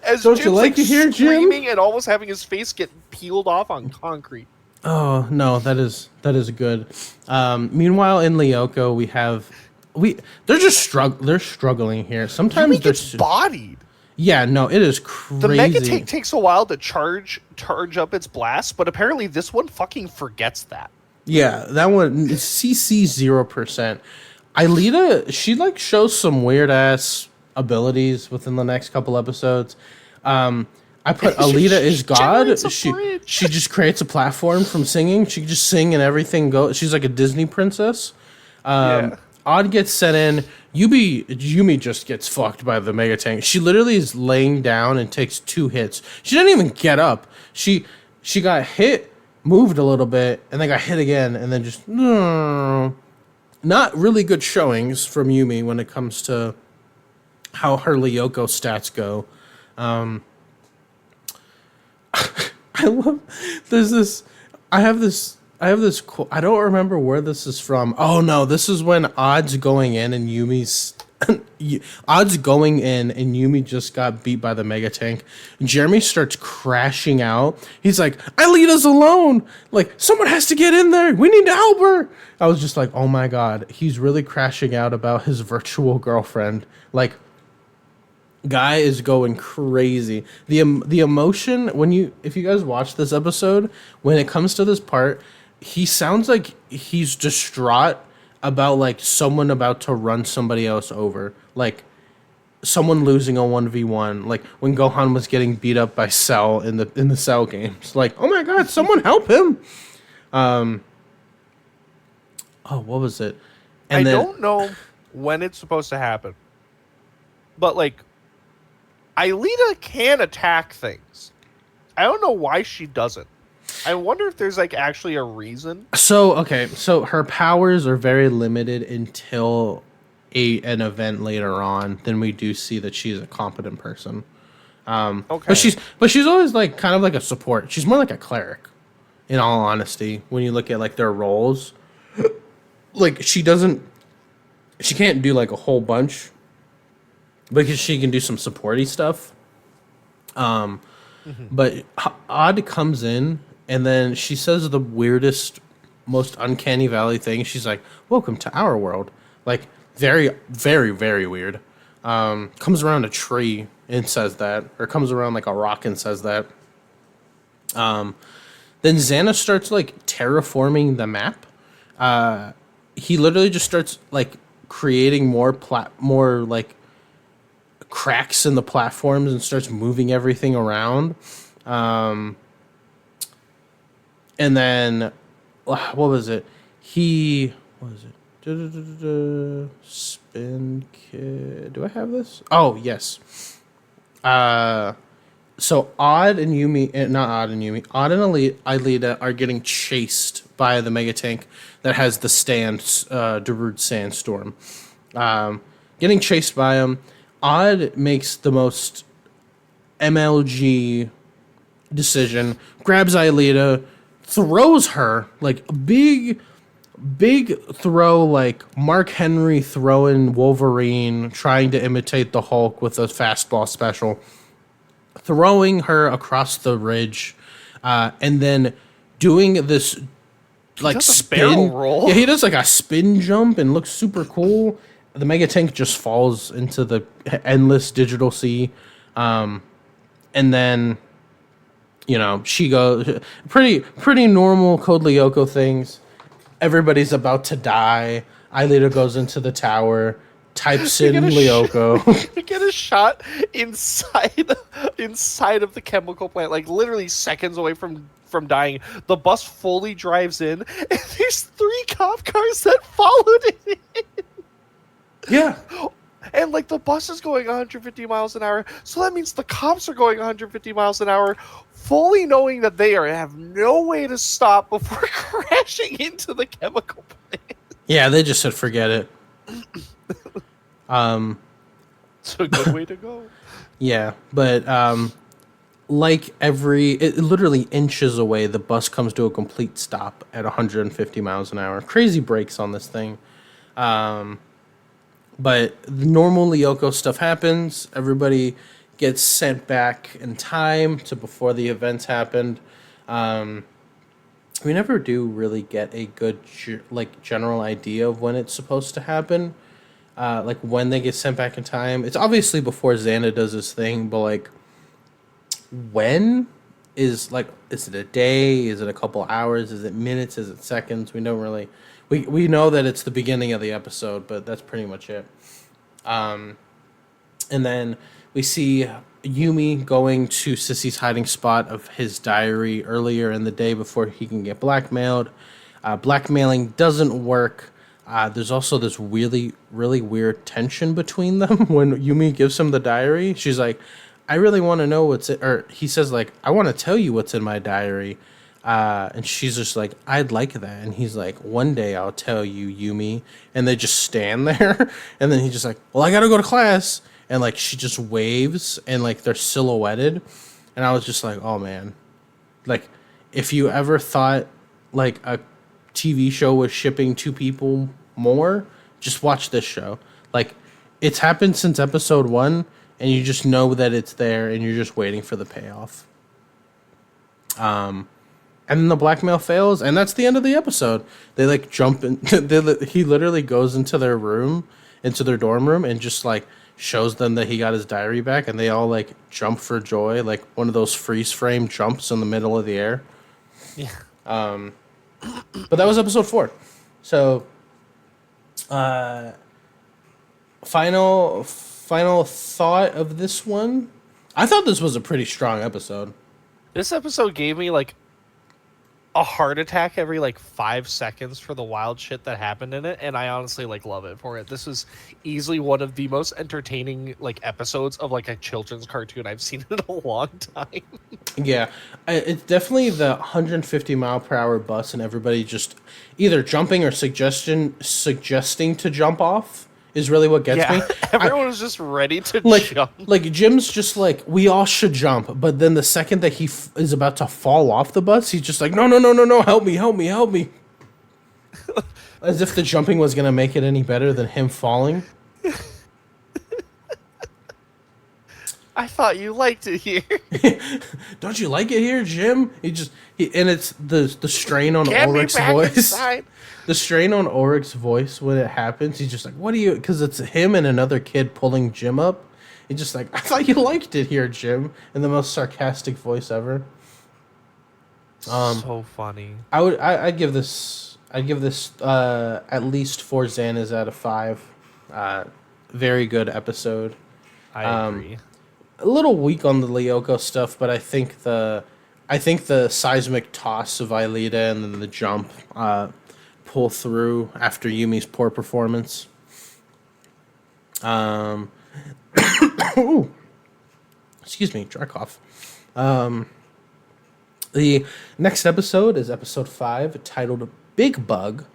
As Don't Jim's, you like it here, Jim? Screaming and almost having his face get peeled off on concrete. Oh no, that is good. Meanwhile, in Lyoko, they're struggling here. Sometimes Yumi gets bodied. Yeah, no, it is crazy. The Mega Tank takes a while to charge up its blast, but apparently this one fucking forgets that. Yeah, that one is CC 0%. Aelita, she like shows some weird ass abilities within the next couple episodes. I put Aelita is God. She just creates a platform from singing. She can just sing and everything goes. She's like a Disney princess. Odd gets sent in. Yumi just gets fucked by the Mega Tank. She literally is laying down and takes 2 hits. She didn't even get up. She got hit, moved a little bit, and then got hit again, and then just not really good showings from Yumi when it comes to how her Lyoko stats go. I love. I have this quote. I don't remember where this is from. Oh no, this is when Odd's going in and Yumi's Odd's going in and Yumi just got beat by the Mega Tank. Jeremy starts crashing out. He's like, "Aelita's alone. Like, someone has to get in there. We need to help her." I was just like, "Oh my god, he's really crashing out about his virtual girlfriend." Like, guy is going crazy. The emotion if you guys watch this episode, when it comes to this part, he sounds like he's distraught about like someone about to run somebody else over, like someone losing a 1v1, like when Gohan was getting beat up by Cell in the Cell games. Like, oh my god, someone help him. Oh, what was it? And I don't know when it's supposed to happen, but like, Aelita can attack things. I don't know why she doesn't. I wonder if there's like actually a reason. So her powers are very limited until an event later on. Then we do see that she's a competent person. Okay. But she's always like kind of like a support. She's more like a cleric, in all honesty, when you look at like their roles. Like she can't do like a whole bunch, because she can do some supporty stuff. But Odd comes in, and then she says the weirdest, most uncanny valley thing. She's like, "Welcome to our world." Like, very, very, very weird. Comes around a tree and says that, or comes around like a rock and says that. Then Xana starts like terraforming the map. He literally just starts like creating more like cracks in the platforms and starts moving everything around. And then what was it? Spin Kid. Do I have this? Oh, yes. So Odd and Yumi, not Odd and Yumi, Odd and Aelita are getting chased by the Mega Tank that has the Darude Sandstorm. Getting chased by him. Odd makes the most MLG decision, grabs Aelita, throws her, like a big throw, like Mark Henry throwing Wolverine, trying to imitate the Hulk with a fastball special, throwing her across the ridge, and then doing this like spin roll. Yeah, he does like a spin jump and looks super cool. The Mega Tank just falls into the endless digital sea. And then, she goes pretty normal Code Lyoko things. Everybody's about to die. Aelita goes into the tower, types in Lyoko. We get a shot inside of the chemical plant, like literally seconds away from dying. The bus fully drives in, and there's 3 cop cars that followed it in. Yeah. And like the bus is going 150 miles an hour, so that means the cops are going 150 miles an hour, fully knowing that they have no way to stop before crashing into the chemical plant. Yeah, they just said forget it. It's a good way to go. Yeah, but like it literally inches away, the bus comes to a complete stop at 150 miles an hour. Crazy brakes on this thing. But the normal Lyoko stuff happens. Everybody gets sent back in time to before the events happened. We never do really get a good general idea of when it's supposed to happen. Like when they get sent back in time. It's obviously before Xana does his thing, but like when is it a day? Is it a couple hours? Is it minutes? Is it seconds? We don't really we know that it's the beginning of the episode, but that's pretty much it. And then we see Yumi going to Sissy's hiding spot of his diary earlier in the day before he can get blackmailed. Blackmailing doesn't work. There's also this really, really weird tension between them when Yumi gives him the diary. She's like, I really want to know what's it, or he says like, I want to tell you what's in my diary. And she's just like, I'd like that. And he's like, one day I'll tell you, Yumi. And they just stand there. And then he's just like, well, I got to go to class. And like, she just waves and like they're silhouetted. And I was just like, oh man, like if you ever thought like a TV show was shipping two people more, just watch this show. Like it's happened since episode 1 and you just know that it's there and you're just waiting for the payoff. And then the blackmail fails, and that's the end of the episode. They like jump in. He literally goes into their room, into their dorm room, and just like shows them that he got his diary back, and they all like jump for joy, like one of those freeze frame jumps in the middle of the air. Yeah. But that was episode 4. So, final thought of this one. I thought this was a pretty strong episode. This episode gave me like a heart attack every like 5 seconds for the wild shit that happened in it, and I honestly like love it for it. This is easily one of the most entertaining like episodes of like a children's cartoon I've seen in a long time. Yeah, it's definitely the 150 mile per hour bus and everybody just either jumping or suggesting to jump off is really what gets me. Everyone was just ready to jump. Like Jim's just like, we all should jump, but then the second that he is about to fall off the bus, he's just like, no, help me. As if the jumping was gonna make it any better than him falling. I thought you liked it here. Don't you like it here, Jim? And it's the strain on Ulrich's voice. Inside. The strain on Ulrich's voice when it happens, he's just like, what do you... Because it's him and another kid pulling Jim up. He's just like, I thought you liked it here, Jim. In the most sarcastic voice ever. So funny. I'd give this at least 4 Xanas out of 5. Very good episode. I agree. A little weak on the Lyoko stuff, but I think the seismic toss of Aelita and then the jump pull through after Yumi's poor performance. Ooh. Excuse me, dry cough. The next episode is episode 5, titled Big Bug,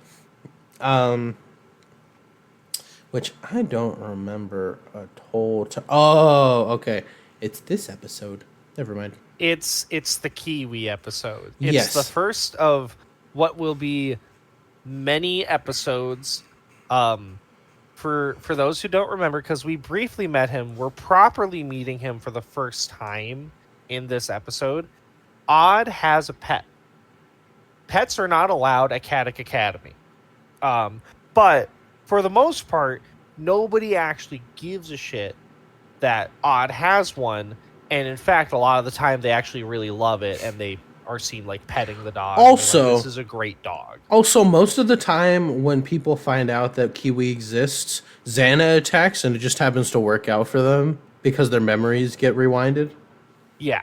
which I don't remember a whole Oh, okay. It's this episode. Never mind. It's the Kiwi episode. Yes. It's the first of what will be many episodes. For those who don't remember, because we briefly met him, we're properly meeting him for the first time in this episode. Odd has a pet. Pets are not allowed at Caddick Academy. But for the most part, nobody actually gives a shit that Odd has one. And in fact, a lot of the time they actually really love it, and they are seen like petting the dog. Also, like, this is a great dog. Also, most of the time when people find out that Kiwi exists, Xana attacks, and it just happens to work out for them because their memories get rewinded. Yeah.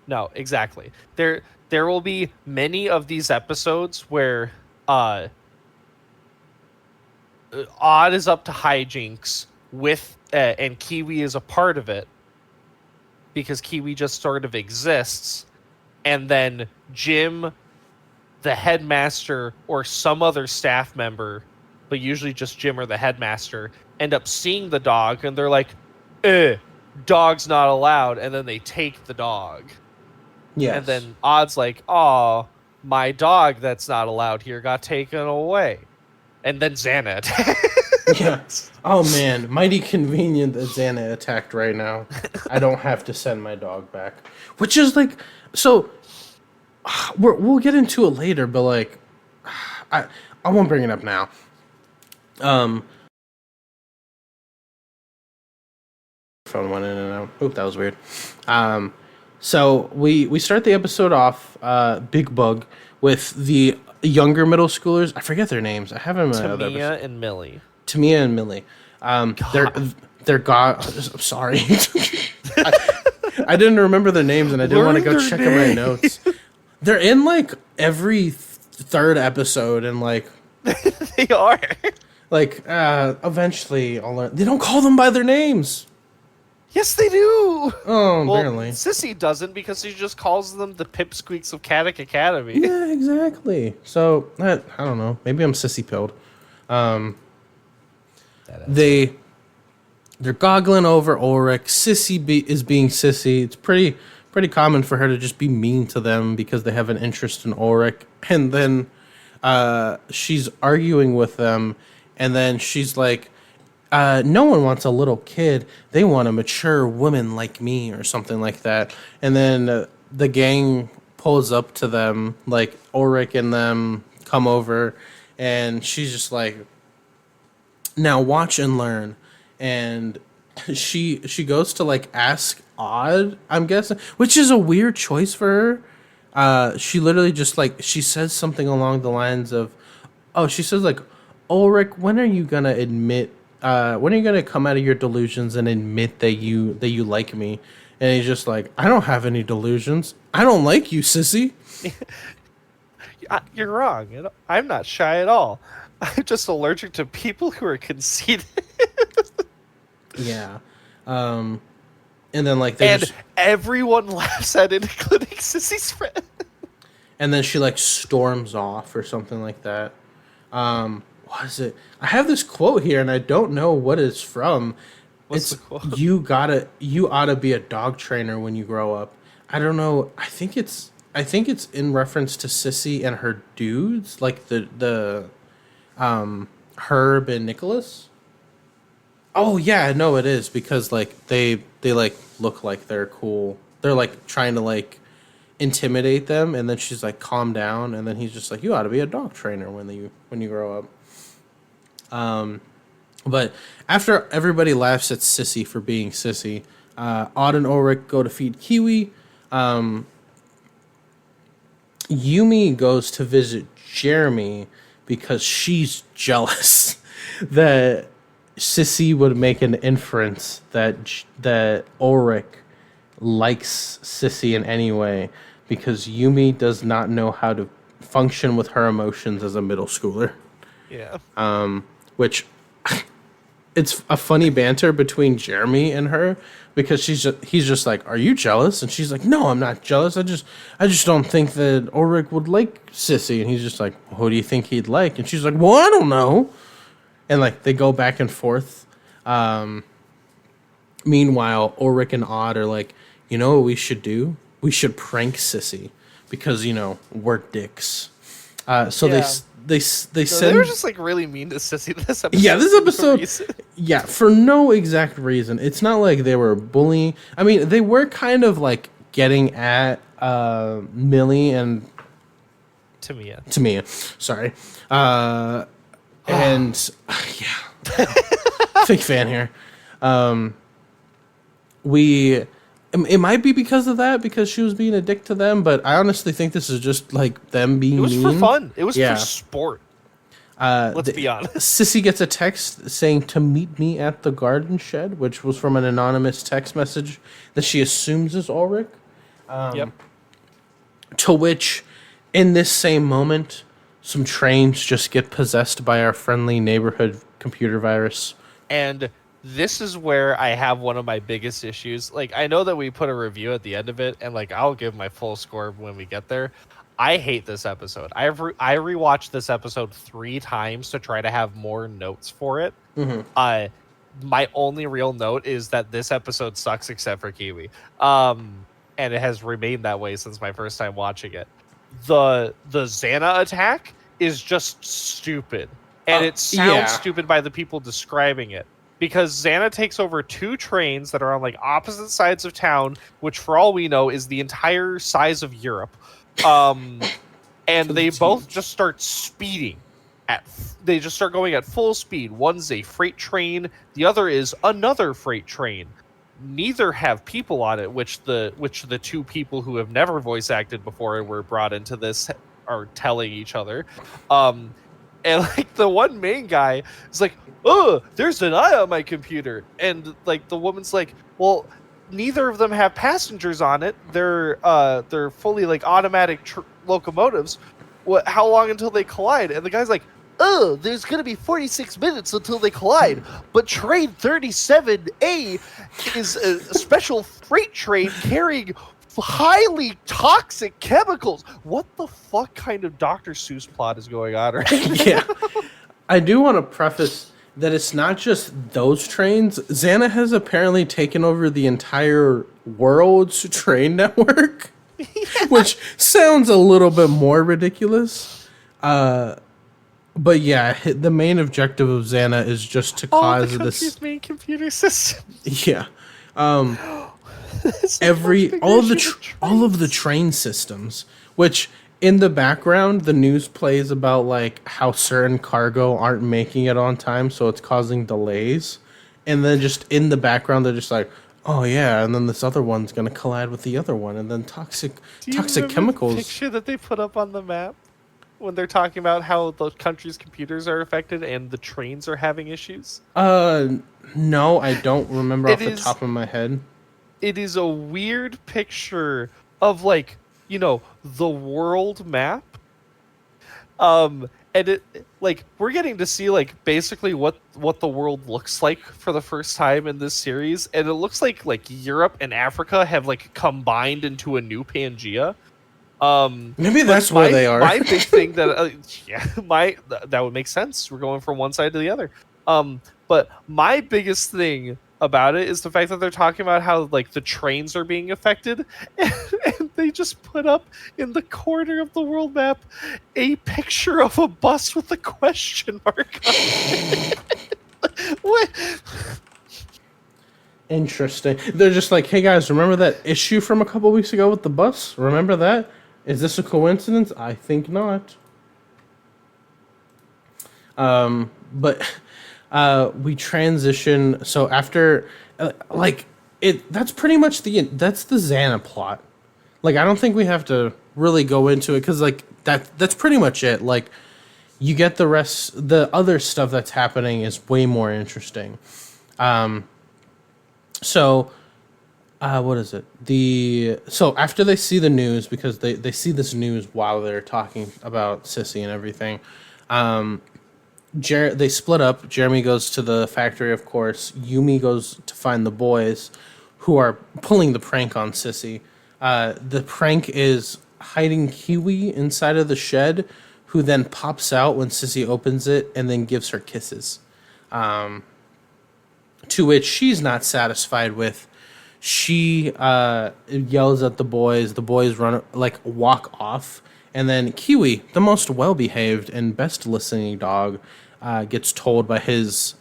No, exactly. There will be many of these episodes where Odd is up to hijinks with and Kiwi is a part of it because Kiwi just sort of exists, and then Jim, the headmaster, or some other staff member but usually just Jim or the headmaster, end up seeing the dog, and they're like, dog's not allowed, and then they take the dog. Yes. And then Odd's like, oh, my dog that's not allowed here got taken away. And then Xana attacks. Yeah. Oh man, mighty convenient that Xana attacked right now. I don't have to send my dog back. Which is like, so we'll get into it later, but like, I won't bring it up now. Phone went in and out. Oop, that was weird. So we start the episode off, Big Bug, with the younger middle schoolers. I forget their names. I have them in another episode. Tamia and Millie. Tamia and Millie. They're I'm sorry. I didn't remember their names and I didn't want to go check in my notes. They're in like every third episode and like They are. Like eventually I'll learn. They don't call them by their names. Yes, they do. Oh, barely. Sissy doesn't because she just calls them the pipsqueaks of Caddick Academy. Yeah, exactly. So I don't know. Maybe I'm sissy pilled. They're goggling over Ulrich. Sissy is being sissy. It's pretty common for her to just be mean to them because they have an interest in Ulrich. And then she's arguing with them, and then she's like, no one wants a little kid. They want a mature woman like me or something like that. And then the gang pulls up to them, like Ulrich and them come over, and she's just like, now watch and learn. And she goes to like ask Odd, I'm guessing, which is a weird choice for her. She literally just like, she says something along the lines of, she says like, Ulrich, when are you gonna admit, when are you gonna come out of your delusions and admit that you like me? And he's just like, I don't have any delusions. I don't like you, sissy. You're wrong. I'm not shy at all. I'm just allergic to people who are conceited. Yeah. And then like everyone laughs at it, including Sissy's friend. And then she like storms off or something like that. What is it? I have this quote here and I don't know what it's from. What's the quote? You ought to be a dog trainer when you grow up. I don't know. I think it's in reference to Sissy and her dudes, like the Herb and Nicholas. Oh yeah, no, it is because like they like look like they're cool. They're like trying to like intimidate them, and then she's like, calm down, and then he's just like, you ought to be a dog trainer when you grow up. But after everybody laughs at Sissy for being Sissy, Odd and Ulrich go to feed Kiwi. Yumi goes to visit Jeremy because she's jealous that Sissy would make an inference that Ulrich likes Sissy in any way because Yumi does not know how to function with her emotions as a middle schooler. Yeah. Which it's a funny banter between Jeremy and her because he's just like, are you jealous? And she's like, no, I'm not jealous. I just don't think that Ulrich would like Sissy. And he's just like, well, who do you think he'd like? And she's like, well, I don't know. And like they go back and forth. Meanwhile, Ulrich and Odd are like, you know what we should do? We should prank Sissy because we're dicks. So yeah. they send. They were just like really mean to Sissy this episode. Yeah, this episode. Yeah, for no exact reason. It's not like they were bullying. I mean, they were kind of like getting at Millie and Tamia. Sorry. And yeah, big fan here. It might be because of that, because she was being a dick to them, but I honestly think this is just like them being mean. It was for fun. It was for sport. Let's be honest. Sissy gets a text saying to meet me at the garden shed, which was from an anonymous text message that she assumes is Ulrich. Yep. To which, in this same moment, some trains just get possessed by our friendly neighborhood computer virus. And this is where I have one of my biggest issues. Like, I know that we put a review at the end of it, and like I'll give my full score when we get there. I hate this episode. I rewatched this episode 3 times to try to have more notes for it. Mm-hmm. My only real note is that this episode sucks except for Kiwi. And it has remained that way since my first time watching it. The Xana attack is just stupid. And it sounds stupid by the people describing it. Because Xana takes over 2 trains that are on like opposite sides of town, which for all we know is the entire size of Europe. And they both just start speeding. They just start going at full speed. One's a freight train, the other is another freight train. Neither have people on it, which the 2 people who have never voice acted before and were brought into this are telling each other. And like the one main guy is like, "Oh, there's an eye on my computer," and like the woman's like, "Well, neither of them have passengers on it. They're fully like automatic locomotives. How long until they collide?" And the guy's like, "Oh, there's gonna be 46 minutes until they collide. But train 37A is a special freight train carrying highly toxic chemicals." What the fuck kind of Dr. Seuss plot is going on right now? Yeah. I do want to preface that it's not just those trains. Xana has apparently taken over the entire world's train network, which sounds a little bit more ridiculous. But yeah, the main objective of Xana is just to cause the country's main computer system. Yeah. all of the train systems, which in the background the news plays about like how certain cargo aren't making it on time, so it's causing delays, and then just in the background they're just like, oh yeah, and then this other one's gonna collide with the other one, and then toxic chemicals. The picture that they put up on the map when they're talking about how the country's computers are affected and the trains are having issues? No, I don't remember off the top of my head. It is a weird picture of like, you know, the world map. And it like we're getting to see like basically what the world looks like for the first time in this series, and it looks like Europe and Africa have like combined into a new Pangea. Maybe that's where they are. My big thing that that would make sense. We're going from one side to the other. But my biggest thing about it is the fact that they're talking about how like the trains are being affected, and they just put up in the corner of the world map a picture of a bus with a question mark on it. What? Interesting. They're just like, hey guys, remember that issue from a couple weeks ago with the bus? Remember that? Is this a coincidence? I think not. But we transition. So after, that's pretty much that's the Xana plot. Like, I don't think we have to really go into it because like that's pretty much it. Like, you get the rest, the other stuff that's happening is way more interesting. So, what is it? So after they see the news, because they see this news while they're talking about Sissy and everything, they split up. Jeremy goes to the factory, of course. Yumi goes to find the boys who are pulling the prank on Sissy. The prank is hiding Kiwi inside of the shed, who then pops out when Sissy opens it and then gives her kisses. To which she's not satisfied with. She yells at the boys. The boys walk off. And then Kiwi, the most well-behaved and best listening dog, gets told by his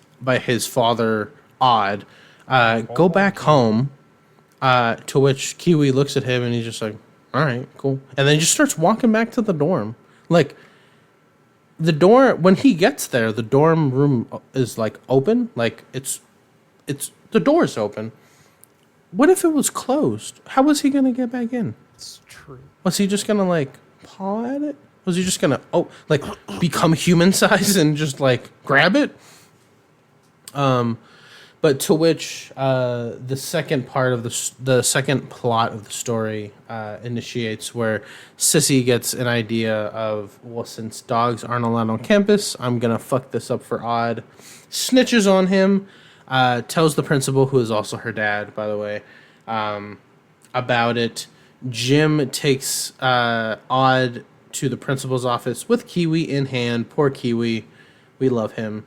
father, Odd, go back home. To which Kiwi looks at him and he's just like, all right, cool. And then he just starts walking back to the dorm. Like, the door, when he gets there, the dorm room is like open. Like, the door's open. What if it was closed? How was he going to get back in? It's true. Was he just going to like paw at it? Was he just going to become human size and just like grab it? But to which the second part of the second plot of the story initiates, where Sissy gets an idea of, well, since dogs aren't allowed on campus, I'm gonna fuck this up for Odd. Snitches on him, tells the principal, who is also her dad, by the way, about it. Jim takes Odd to the principal's office with Kiwi in hand. Poor Kiwi. We love him.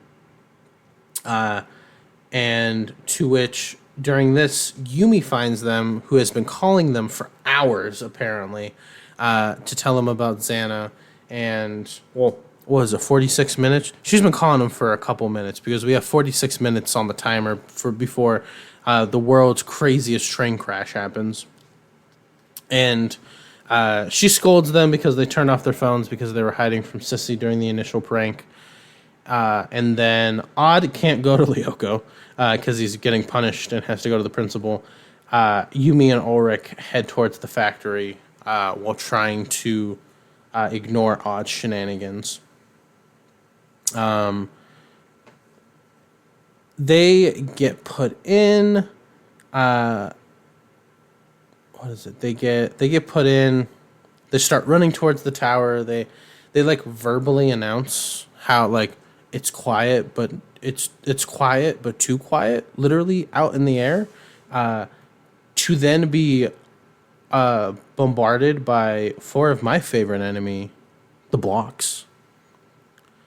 And to which, during this, Yumi finds them, who has been calling them for hours, apparently, to tell them about Xana. And, well, what was it, 46 minutes? She's been calling them for a couple minutes, because we have 46 minutes on the timer for before the world's craziest train crash happens. And she scolds them because they turned off their phones because they were hiding from Sissy during the initial prank. And then Odd can't go to Lyoko because he's getting punished and has to go to the principal. Yumi and Ulrich head towards the factory while trying to ignore Odd's shenanigans. They get put in. What is it? They get put in. They start running towards the tower. They like verbally announce how like it's quiet, but it's quiet, but too quiet, literally out in the air, to then be bombarded by four of my favorite enemy, the blocks,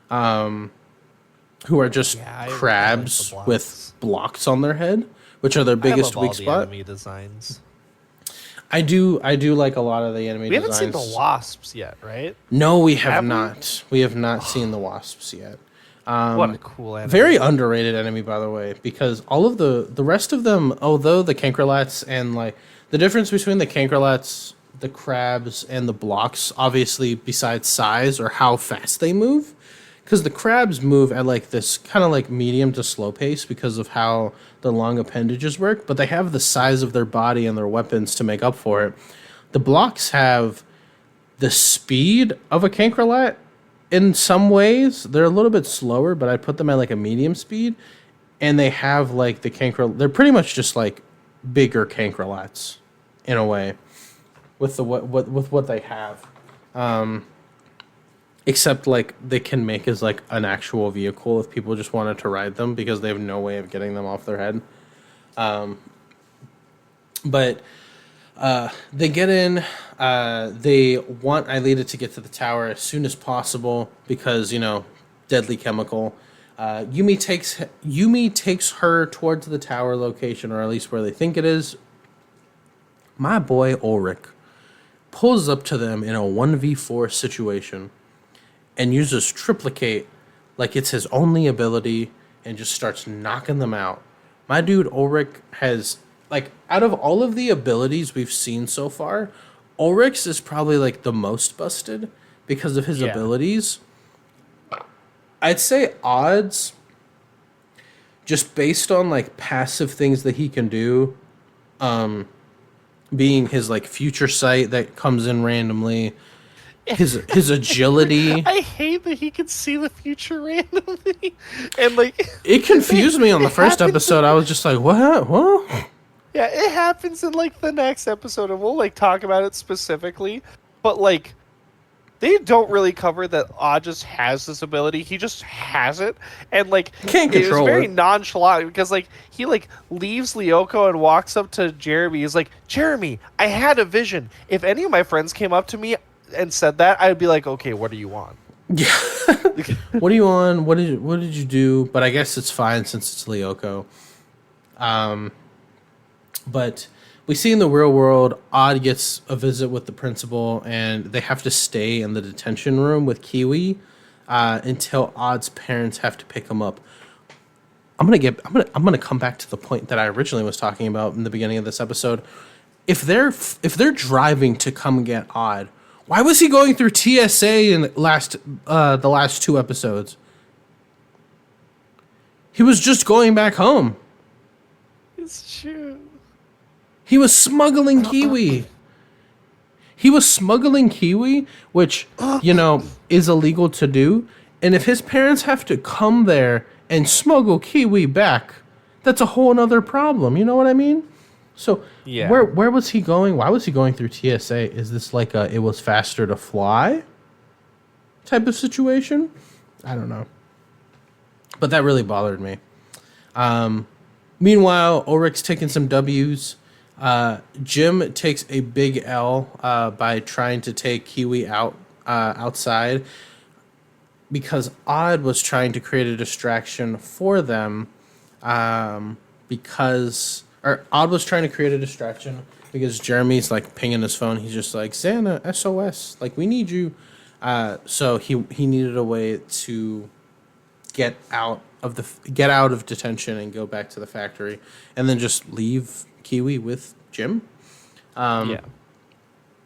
who are just crabs like with blocks on their head, which are their biggest weak spot. Enemy designs. I do like a lot of the enemy designs. We haven't seen the wasps yet, right? No, we have not. We have not seen the wasps yet. What a cool enemy. Very underrated enemy, by the way, because all of the rest of them, although the Cankerlats and like the difference between the Cankerlats, the crabs, and the blocks, obviously besides size or how fast they move, because the crabs move at like this kind of like medium to slow pace because of how the long appendages work, but they have the size of their body and their weapons to make up for it. The blocks have the speed of a Cankerlat. In some ways, they're a little bit slower, but I put them at like a medium speed, and they have like the Canker. They're pretty much just like bigger Cankerlats in a way, with the what they have. Except like they can make as like an actual vehicle if people just wanted to ride them because they have no way of getting them off their head. But they get in. They want Aelita to get to the tower as soon as possible because, you know, deadly chemical. Yumi takes her towards the tower location, or at least where they think it is. My boy Ulrich pulls up to them in a 1v4 situation and uses triplicate like it's his only ability and just starts knocking them out. My dude Ulrich has, like, out of all of the abilities we've seen so far, Ulrich's is probably like the most busted because of his abilities. I'd say odds, just based on like passive things that he can do, being his like future sight that comes in randomly, his agility. I hate that he can see the future randomly, and like it confused me on the first episode. I was just like, what? Yeah, it happens in like the next episode, and we'll like talk about it specifically. But like, they don't really cover that Odd just has this ability. He just has it, and like can't control it. It's very it. nonchalant because like he like leaves Lyoko and walks up to Jeremy. He's like, Jeremy, I had a vision. If any of my friends came up to me and said that, I'd be like, okay, what do you want? Yeah. What are you on? What did you do? But I guess it's fine since it's Lyoko. But we see in the real world, Odd gets a visit with the principal, and they have to stay in the detention room with Kiwi until Odd's parents have to pick him up. I'm gonna come back to the point that I originally was talking about in the beginning of this episode. If they're driving to come get Odd, why was he going through TSA in the last two episodes? He was just going back home. It's true. He was smuggling Kiwi. Which, you know, is illegal to do. And if his parents have to come there and smuggle Kiwi back, that's a whole nother problem. You know what I mean? So yeah. Where was he going? Why was he going through TSA? Is this like a it was faster to fly type of situation? I don't know. But that really bothered me. Meanwhile, Ulrich's taking some W's. Jim takes a big L by trying to take Kiwi out outside because Odd was trying to create a distraction for them. Or Odd was trying to create a distraction because Jeremy's like pinging his phone. He's just like, Xana, SOS, like we need you. So he needed a way to get out of detention and go back to the factory, and then just leave Kiwi with Jim. Yeah.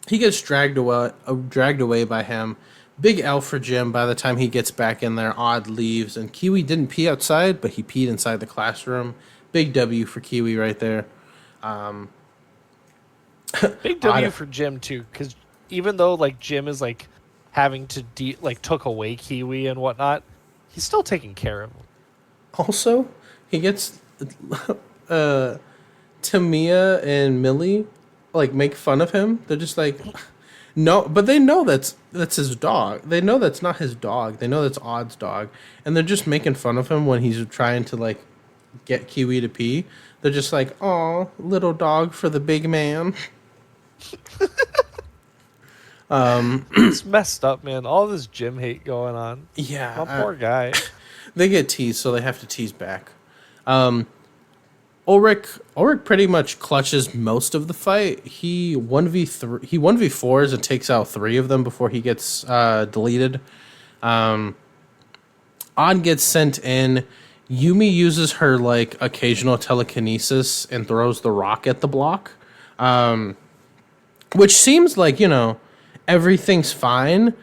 He gets dragged away by him. Big L for Jim. By the time he gets back in there, Odd leaves, and Kiwi didn't pee outside, but he peed inside the classroom. Big W for Kiwi right there. Big W for Jim too, because even though like Jim is like having to took away Kiwi and whatnot, he's still taking care of him. Also, he gets Tamia and Millie like make fun of him. They're just like, no, but they know that's his dog. They know that's not his dog. They know that's Odd's dog, and they're just making fun of him when he's trying to like get Kiwi to pee. They're just like, "Aw, little dog for the big man." It's messed up, man. All this Jim hate going on. Yeah, My poor guy. They get teased, so they have to tease back. Ulrich pretty much clutches most of the fight. He 1v4s and takes out 3 of them before he gets deleted. Odd gets sent in. Yumi uses her like occasional telekinesis and throws the rock at the block, which seems like, you know, everything's fine.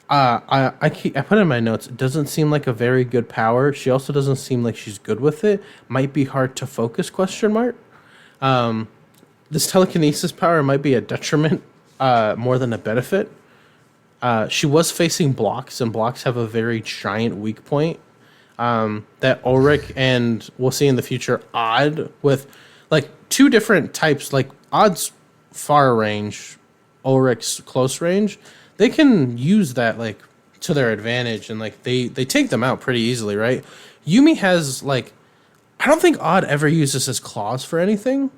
I put in my notes, it doesn't seem like a very good power. She also doesn't seem like she's good with it. Might be hard to focus, question mark. This telekinesis power might be a detriment more than a benefit. She was facing blocks, and blocks have a very giant weak point that Ulrich and we'll see in the future Odd with like 2 different types, like Odd's far range, Ulrich's close range. They can use that like to their advantage, and like they take them out pretty easily, right? Yumi has like, I don't think Odd ever uses his claws for anything.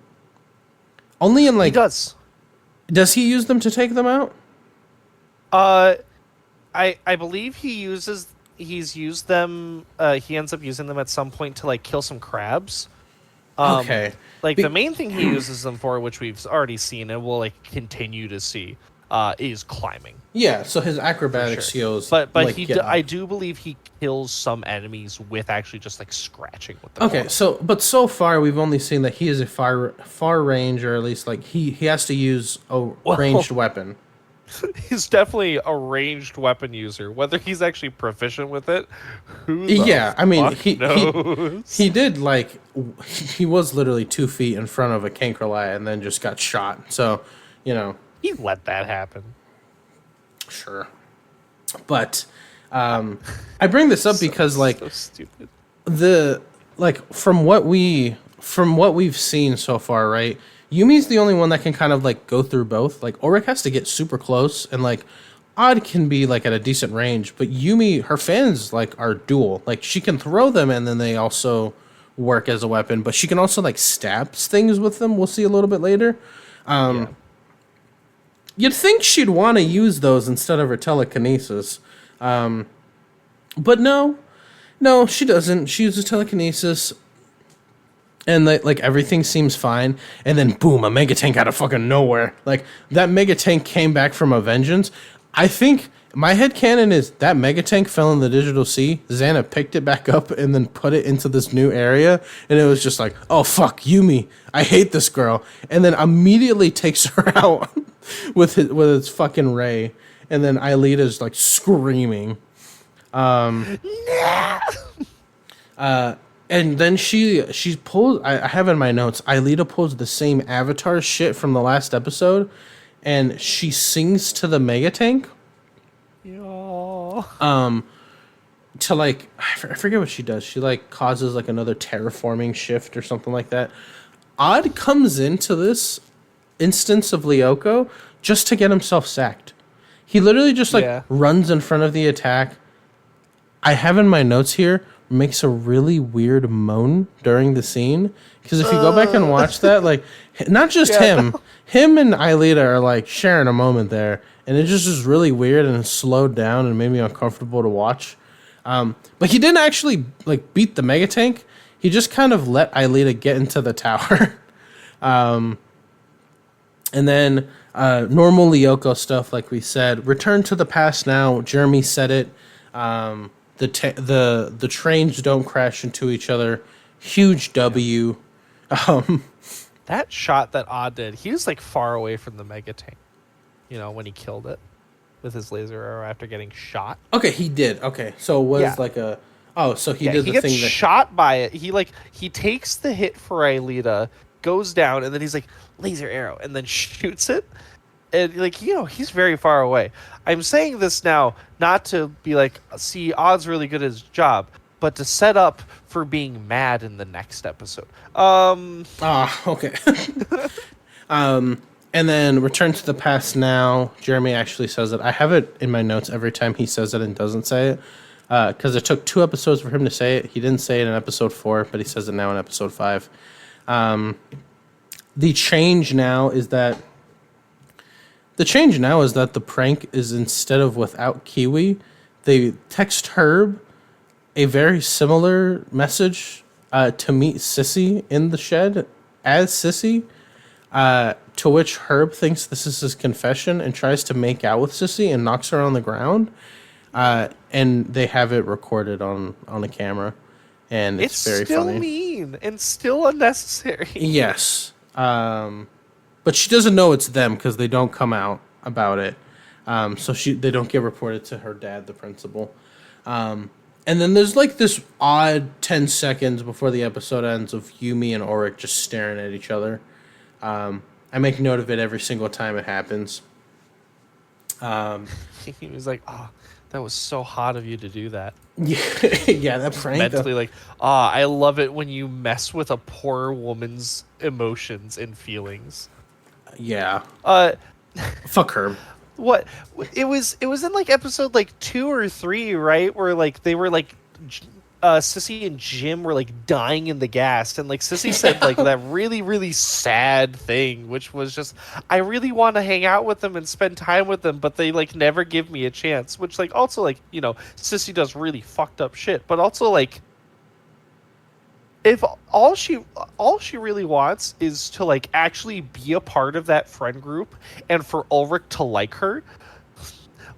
Only in like, He does. Does he use them to take them out? I believe he's used them. He ends up using them at some point to like kill some crabs. Okay. Like the main thing he uses them for, which we've already seen and will like continue to see, is climbing. Yeah, so his acrobatic skills. But like, I do believe he kills some enemies with actually just like scratching with them. Okay, so far we've only seen that he is a far range, or at least like he has to use a ranged weapon. He's definitely a ranged weapon user. Whether he's actually proficient with it, I mean, knows? he did like he was literally 2 feet in front of a Cankerlite and then just got shot. So, you know, he let that happen. Sure, but I bring this up because like so stupid. From what we've seen so far, right? Yumi's the only one that can kind of like go through both. Like Ulrich has to get super close, and like Odd can be like at a decent range, but Yumi, her fans like are dual. Like she can throw them, and then they also work as a weapon, but she can also like stab things with them. We'll see a little bit later. You'd think she'd want to use those instead of her telekinesis. But no, she doesn't. She uses telekinesis, and like everything seems fine. And then boom, a mega tank out of fucking nowhere. Like that mega tank came back from a vengeance. I think my headcanon is that mega tank fell in the digital sea. Xana picked it back up and then put it into this new area, and it was just like, oh fuck, Yumi, I hate this girl, and then immediately takes her out with its fucking ray, and then Aelita's like screaming. And then she pulls. I have in my notes. Aelita pulls the same Avatar shit from the last episode, and she sings to the mega tank. Yo. To like, I forget what she does. She like causes like another terraforming shift or something like that. Odd comes into this instance of Lyoko just to get himself sacked. He literally just like runs in front of the attack. I have in my notes here, makes a really weird moan during the scene. Because if you go back and watch that, like, not just him and Aelita are like sharing a moment there, and it just is really weird and slowed down and made me uncomfortable to watch. But he didn't actually like beat the mega tank. He just kind of let Aelita get into the tower. And then normal Lyoko stuff, like we said. Return to the past now. Jeremy said it. The trains don't crash into each other. Huge W. That shot that Odd did, he was like far away from the mega tank. You know, when he killed it with his laser arrow after getting shot. Okay, he did. Okay, so it was like a... Oh, so he did the gets thing that... shot by it. He takes the hit for Aelita, goes down, and then he's like, laser arrow, and then shoots it. And, like, you know, he's very far away. I'm saying this now not to be like, see, Odd's really good at his job, but to set up for being mad in the next episode. Okay. And then Return to the Past now. Jeremy actually says it. I have it in my notes every time he says it and doesn't say it. Because it took 2 episodes for him to say it. He didn't say it in episode 4, but he says it now in episode 5. The change now is that the prank is, instead of without Kiwi, they text Herb a very similar message to meet Sissy in the shed as Sissy, to which Herb thinks this is his confession and tries to make out with Sissy and knocks her on the ground. And they have it recorded on a camera, and it's very funny. It's still mean and still unnecessary. Yes. But she doesn't know it's them because they don't come out about it. So they don't get reported to her dad, the principal. And then there's like this odd 10 seconds before the episode ends of Yumi and Auric just staring at each other. I make note of it every single time it happens. He was like, oh, that was so hot of you to do that. Yeah, that prank. Mentally like, I love it when you mess with a poor woman's emotions and feelings. Yeah. Fuck her. What? It was in like episode like 2 or 3, right? Where like they were like Sissy and Jim were like dying in the gas, and like Sissy said like that really, really sad thing, which was just, I really want to hang out with them and spend time with them, but they like never give me a chance. Which like also like, you know, Sissy does really fucked up shit, but also like, if all she really wants is to like actually be a part of that friend group and for Ulrich to like her,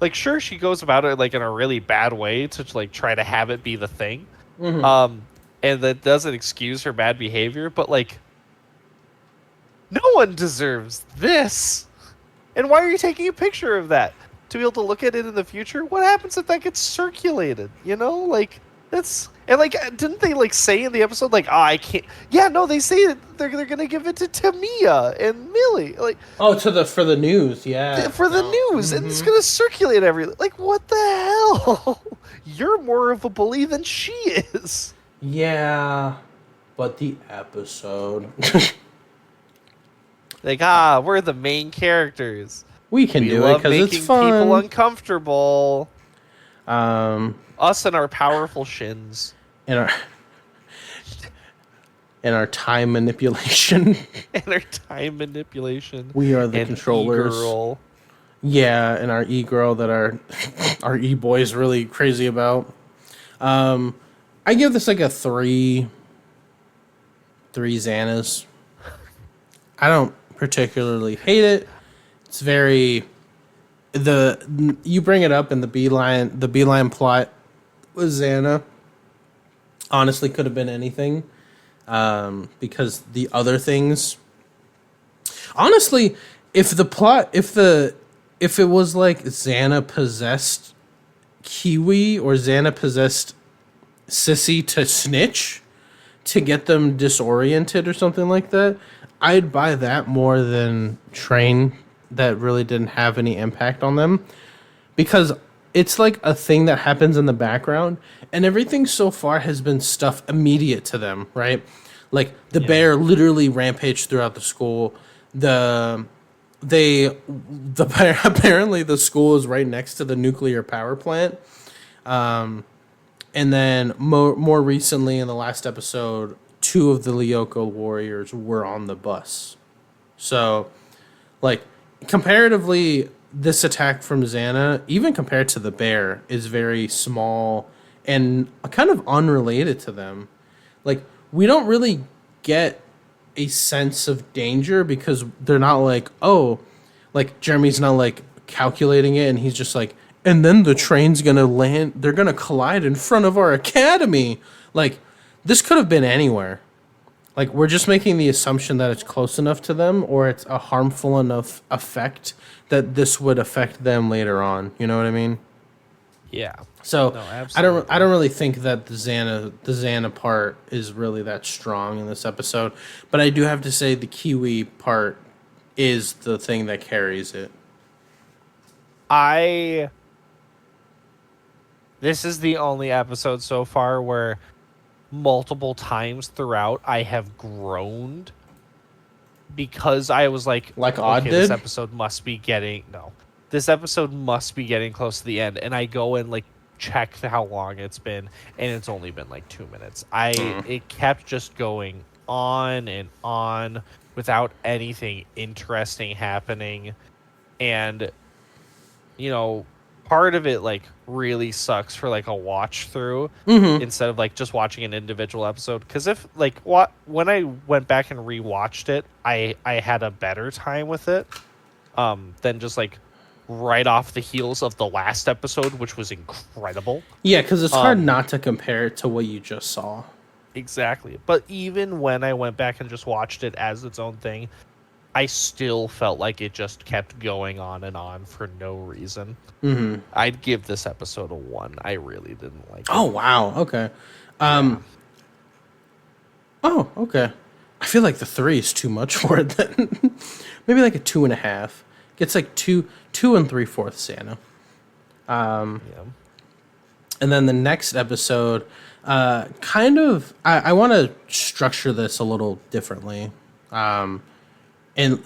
like sure she goes about it like in a really bad way to like try to have it be the thing, and that doesn't excuse her bad behavior, but like no one deserves this. And why are you taking a picture of that? To be able to look at it in the future? What happens if that gets circulated? You know, like that's... And like, didn't they like say in the episode like, I can't? Yeah, no, they say that they're gonna give it to Tamia and Millie, like, for the news, yeah, for the news, and it's gonna circulate everywhere. Like, what the hell? You're more of a bully than she is. Yeah, but the episode, like, we're the main characters. We do it because it's fun. People uncomfortable. Us and our powerful shins. And our time manipulation. We are the controllers. E-girl. Yeah, and our e-girl that our e-boy is really crazy about. I give this like a 3 Xanas. I don't particularly hate it. It's very... You bring it up in the beeline plot with Xana. Honestly, could have been anything, because the other things. Honestly, if it was like Xana possessed Kiwi or Xana possessed Sissy to snitch to get them disoriented or something like that, I'd buy that more than Train that really didn't have any impact on them, because it's like a thing that happens in the background, and everything so far has been stuff immediate to them, right? Like the bear literally rampaged throughout the school. Apparently the school is right next to the nuclear power plant. And then more recently, in the last episode, two of the Lyoko warriors were on the bus. So, like, comparatively, this attack from Xana, even compared to the bear, is very small and kind of unrelated to them. Like, we don't really get a sense of danger because they're not like, oh, like, Jeremy's not like calculating it and he's just like, and then the train's gonna land, they're gonna collide in front of our academy. Like, this could have been anywhere. Like, we're just making the assumption that it's close enough to them or it's a harmful enough effect that this would affect them later on. You know what I mean? Yeah. So No, I don't really think that the Xana part is really that strong in this episode, but I do have to say the Kiwi part is the thing that carries it. This is the only episode so far where multiple times throughout I have groaned because I was like Odd okay, did? this episode must be getting close to the end, and I go and like check how long it's been, and it's only been like 2 minutes. It kept just going on and on without anything interesting happening, and part of it like really sucks for like a watch through instead of like just watching an individual episode, because if like when I went back and rewatched it, I had a better time with it than just like right off the heels of the last episode, which was incredible. Yeah, because it's hard not to compare it to what you just saw. Exactly. But even when I went back and just watched it as its own thing, I still felt like it just kept going on and on for no reason. I'd give this episode a 1. I really didn't like it. Oh, wow. Okay. Oh, okay. I feel like the 3 is too much for it then. Maybe like a 2.5. Gets like 2 3/4 Xana. And then the next episode, kind of, I want to structure this a little differently. And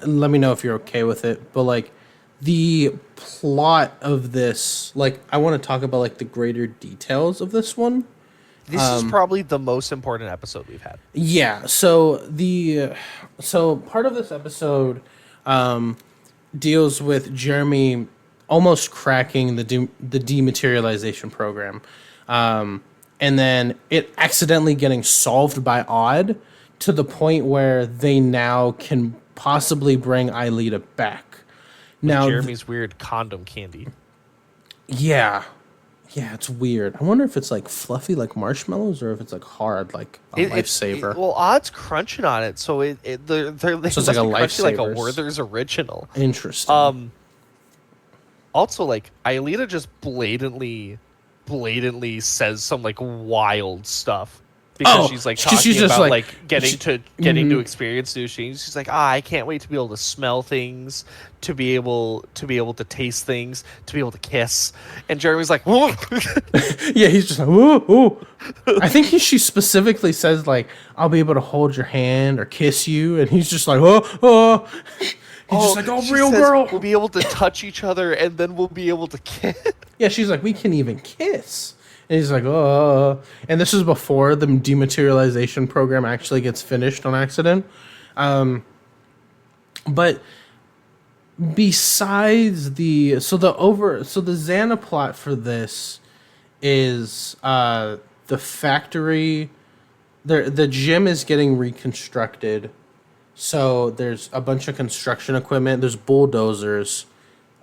let me know if you're okay with it. But like the plot of this, like I want to talk about like the greater details of this one. This is probably the most important episode we've had. Yeah. So part of this episode deals with Jeremy almost cracking the dematerialization program, and then it accidentally getting solved by Odd to the point where they now can possibly bring Aelita back. Now Jeremy's weird condom candy. Yeah, it's weird. I wonder if it's like fluffy like marshmallows or if it's like hard like a lifesaver. Well, Odd's crunching on it, so they're so it's like a lifesaver, like a Werther's original. Interesting. Also, like Aelita just blatantly says some like wild stuff. Because she's like talking about like getting to experience new things. She's like, I can't wait to be able to smell things, to be able to taste things, to be able to kiss. And Jeremy's like, whoa. Yeah, he's just like, ooh. I think she specifically says like, I'll be able to hold your hand or kiss you, and he's just like, oh. He's just like, real girl. We'll be able to touch each other, and then we'll be able to kiss. Yeah, she's like, we can even kiss. And he's like, oh. And this is before the dematerialization program actually gets finished on accident. But besides the Xana plot for this is the factory, the gym is getting reconstructed. So there's a bunch of construction equipment. There's bulldozers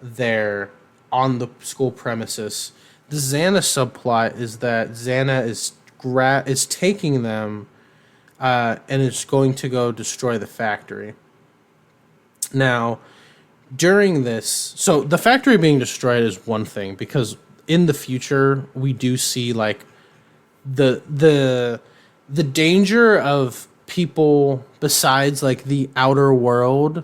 there on the school premises. The Xana subplot is that Xana is taking them and is going to go destroy the factory. Now, during this, so the factory being destroyed is one thing, because in the future we do see like the danger of people besides like the outer world,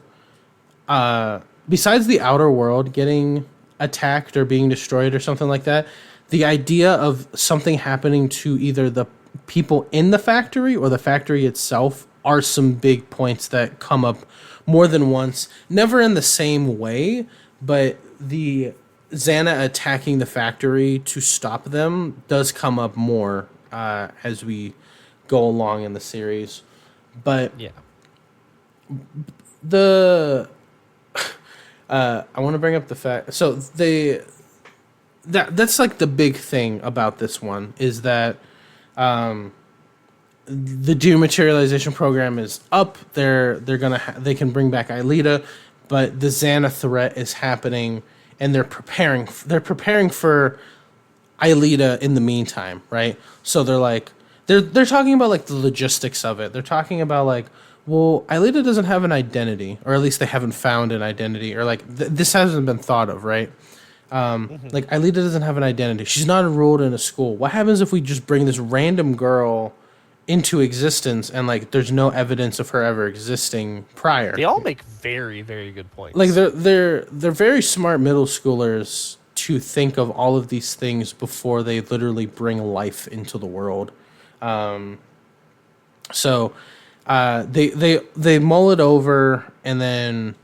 getting attacked or being destroyed or something like that. The idea of something happening to either the people in the factory or the factory itself are some big points that come up more than once. Never in the same way, but the Xana attacking the factory to stop them does come up more as we go along in the series. But Yeah. the I want to bring up the fact. So that's like the big thing about this one is that the dematerialization program is up. They can bring back Aelita, but the Xana threat is happening, and they're preparing for Aelita in the meantime, right? So they're talking about like the logistics of it. They're talking about like, well, Aelita doesn't have an identity, or at least they haven't found an identity, or like this hasn't been thought of, right? Like Aelita doesn't have an identity. She's not enrolled in a school. What happens if we just bring this random girl into existence and like there's no evidence of her ever existing prior? They all make very, very good points. Like they're very smart middle schoolers to think of all of these things before they literally bring life into the world. So they mull it over, and then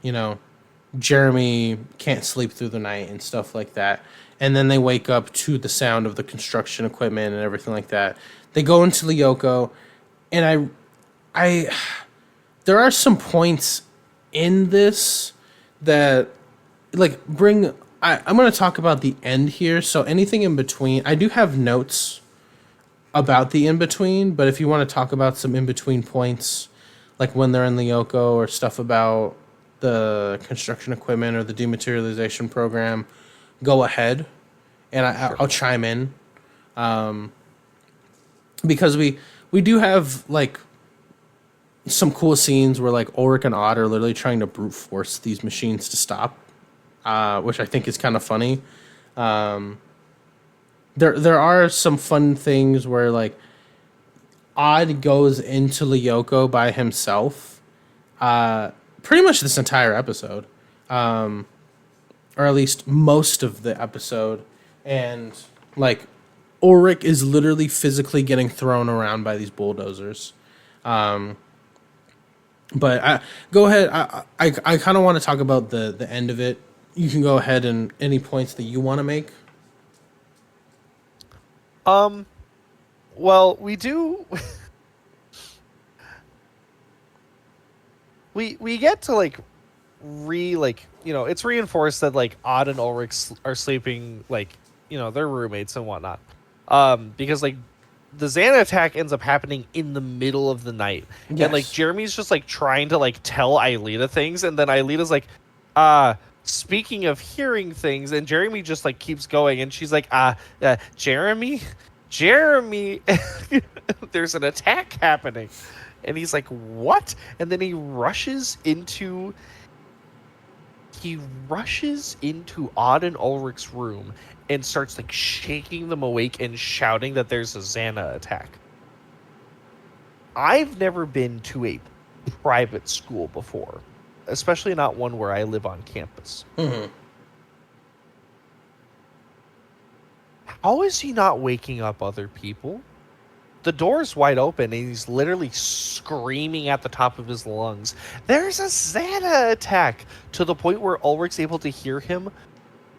Jeremy can't sleep through the night and stuff like that. And then they wake up to the sound of the construction equipment and everything like that. They go into Lyoko, and I there are some points in this that like bring. I'm going to talk about the end here. So anything in between, I do have notes about the in between. But if you want to talk about some in between points, like when they're in Lyoko or stuff about the construction equipment or the dematerialization program, go ahead, and I'll chime in, because we do have like some cool scenes where like Ulrich and Odd are literally trying to brute force these machines to stop, which I think is kind of funny. There are some fun things where like Odd goes into Lyoko by himself, pretty much this entire episode, or at least most of the episode, and like Ulrich is literally physically getting thrown around by these bulldozers. But go ahead. I kind of want to talk about the end of it. You can go ahead and any points that you want to make. Well, we do. we get to like it's reinforced that like Odd and Ulrich are sleeping like they're roommates and whatnot. Because like the Xana attack ends up happening in the middle of the night, Yes. and like Jeremy's just like trying to like tell Aelita things, and then Aelita's like, speaking of hearing things, and Jeremy just like keeps going, and she's like, Jeremy, there's an attack happening. And he's like, what? And then he rushes into Odd and Ulrich's room and starts like shaking them awake and shouting that there's a Xana attack. I've never been to a private school before, especially not one where I live on campus. Mm-hmm. How is he not waking up other people? The door's wide open, and he's literally screaming at the top of his lungs, there's a Xana attack! To the point where Ulrich's able to hear him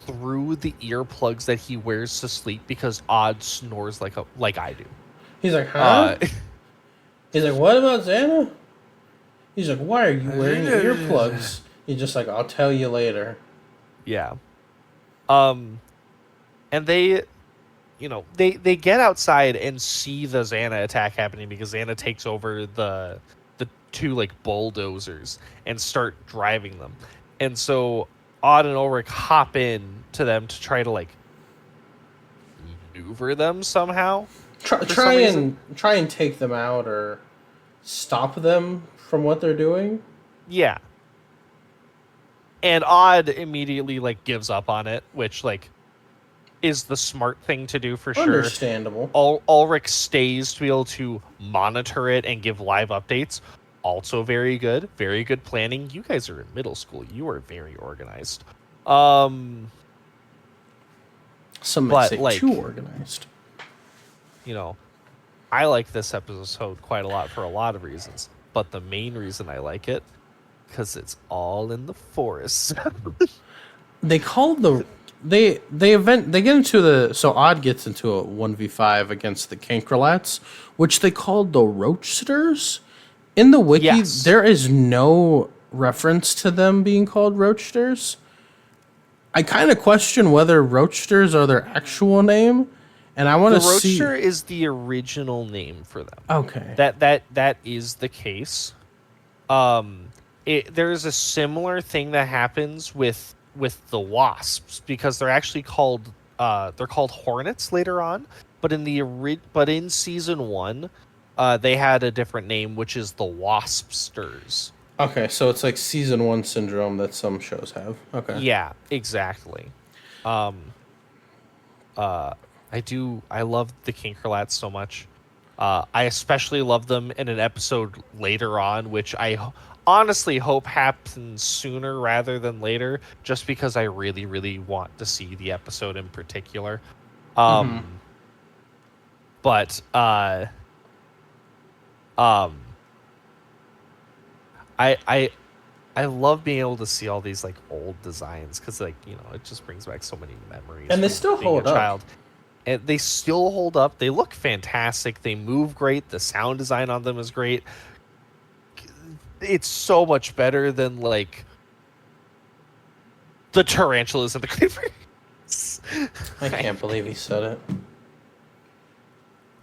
through the earplugs that he wears to sleep because Odd snores like I do. He's like, huh? He's like, what about Xana? He's like, why are you wearing earplugs? He's just like, I'll tell you later. Yeah. And they they get outside and see the Xana attack happening because Xana takes over the two like bulldozers and start driving them. And so Odd and Ulrich hop in to them to try to like maneuver them somehow. Try and take them out or stop them from what they're doing. Yeah. And Odd immediately like gives up on it, which like is the smart thing to do for sure. Understandable. Ulrich stays to be able to monitor it and give live updates. Also very good. Very good planning. You guys are in middle school. You are very organized. Some might say like, too organized. I like this episode quite a lot for a lot of reasons. But the main reason I like it, because it's all in the forest. They call they get into Odd gets into a 1v5 against the Cankrelats, which they called the Roachsters. In the wiki, Yes. there is no reference to them being called Roachsters. I kind of question whether Roachsters are their actual name, and I want to see. The Roachster is the original name for them. Okay. That is the case. There is a similar thing that happens with the wasps, because they're actually called hornets later on, but in season 1, they had a different name, which is the waspsters. Okay, so it's like season 1 syndrome that some shows have. Okay. Yeah, exactly. I love the Kinkerlats so much. I especially love them in an episode later on, which I honestly hope happens sooner rather than later, just because I really, really want to see the episode in particular. But I love being able to see all these like old designs, because it just brings back so many memories. And they still hold up. And they still hold up. They look fantastic. They move great. The sound design on them is great. It's so much better than like the tarantulas and the creepers. I can't believe he said it.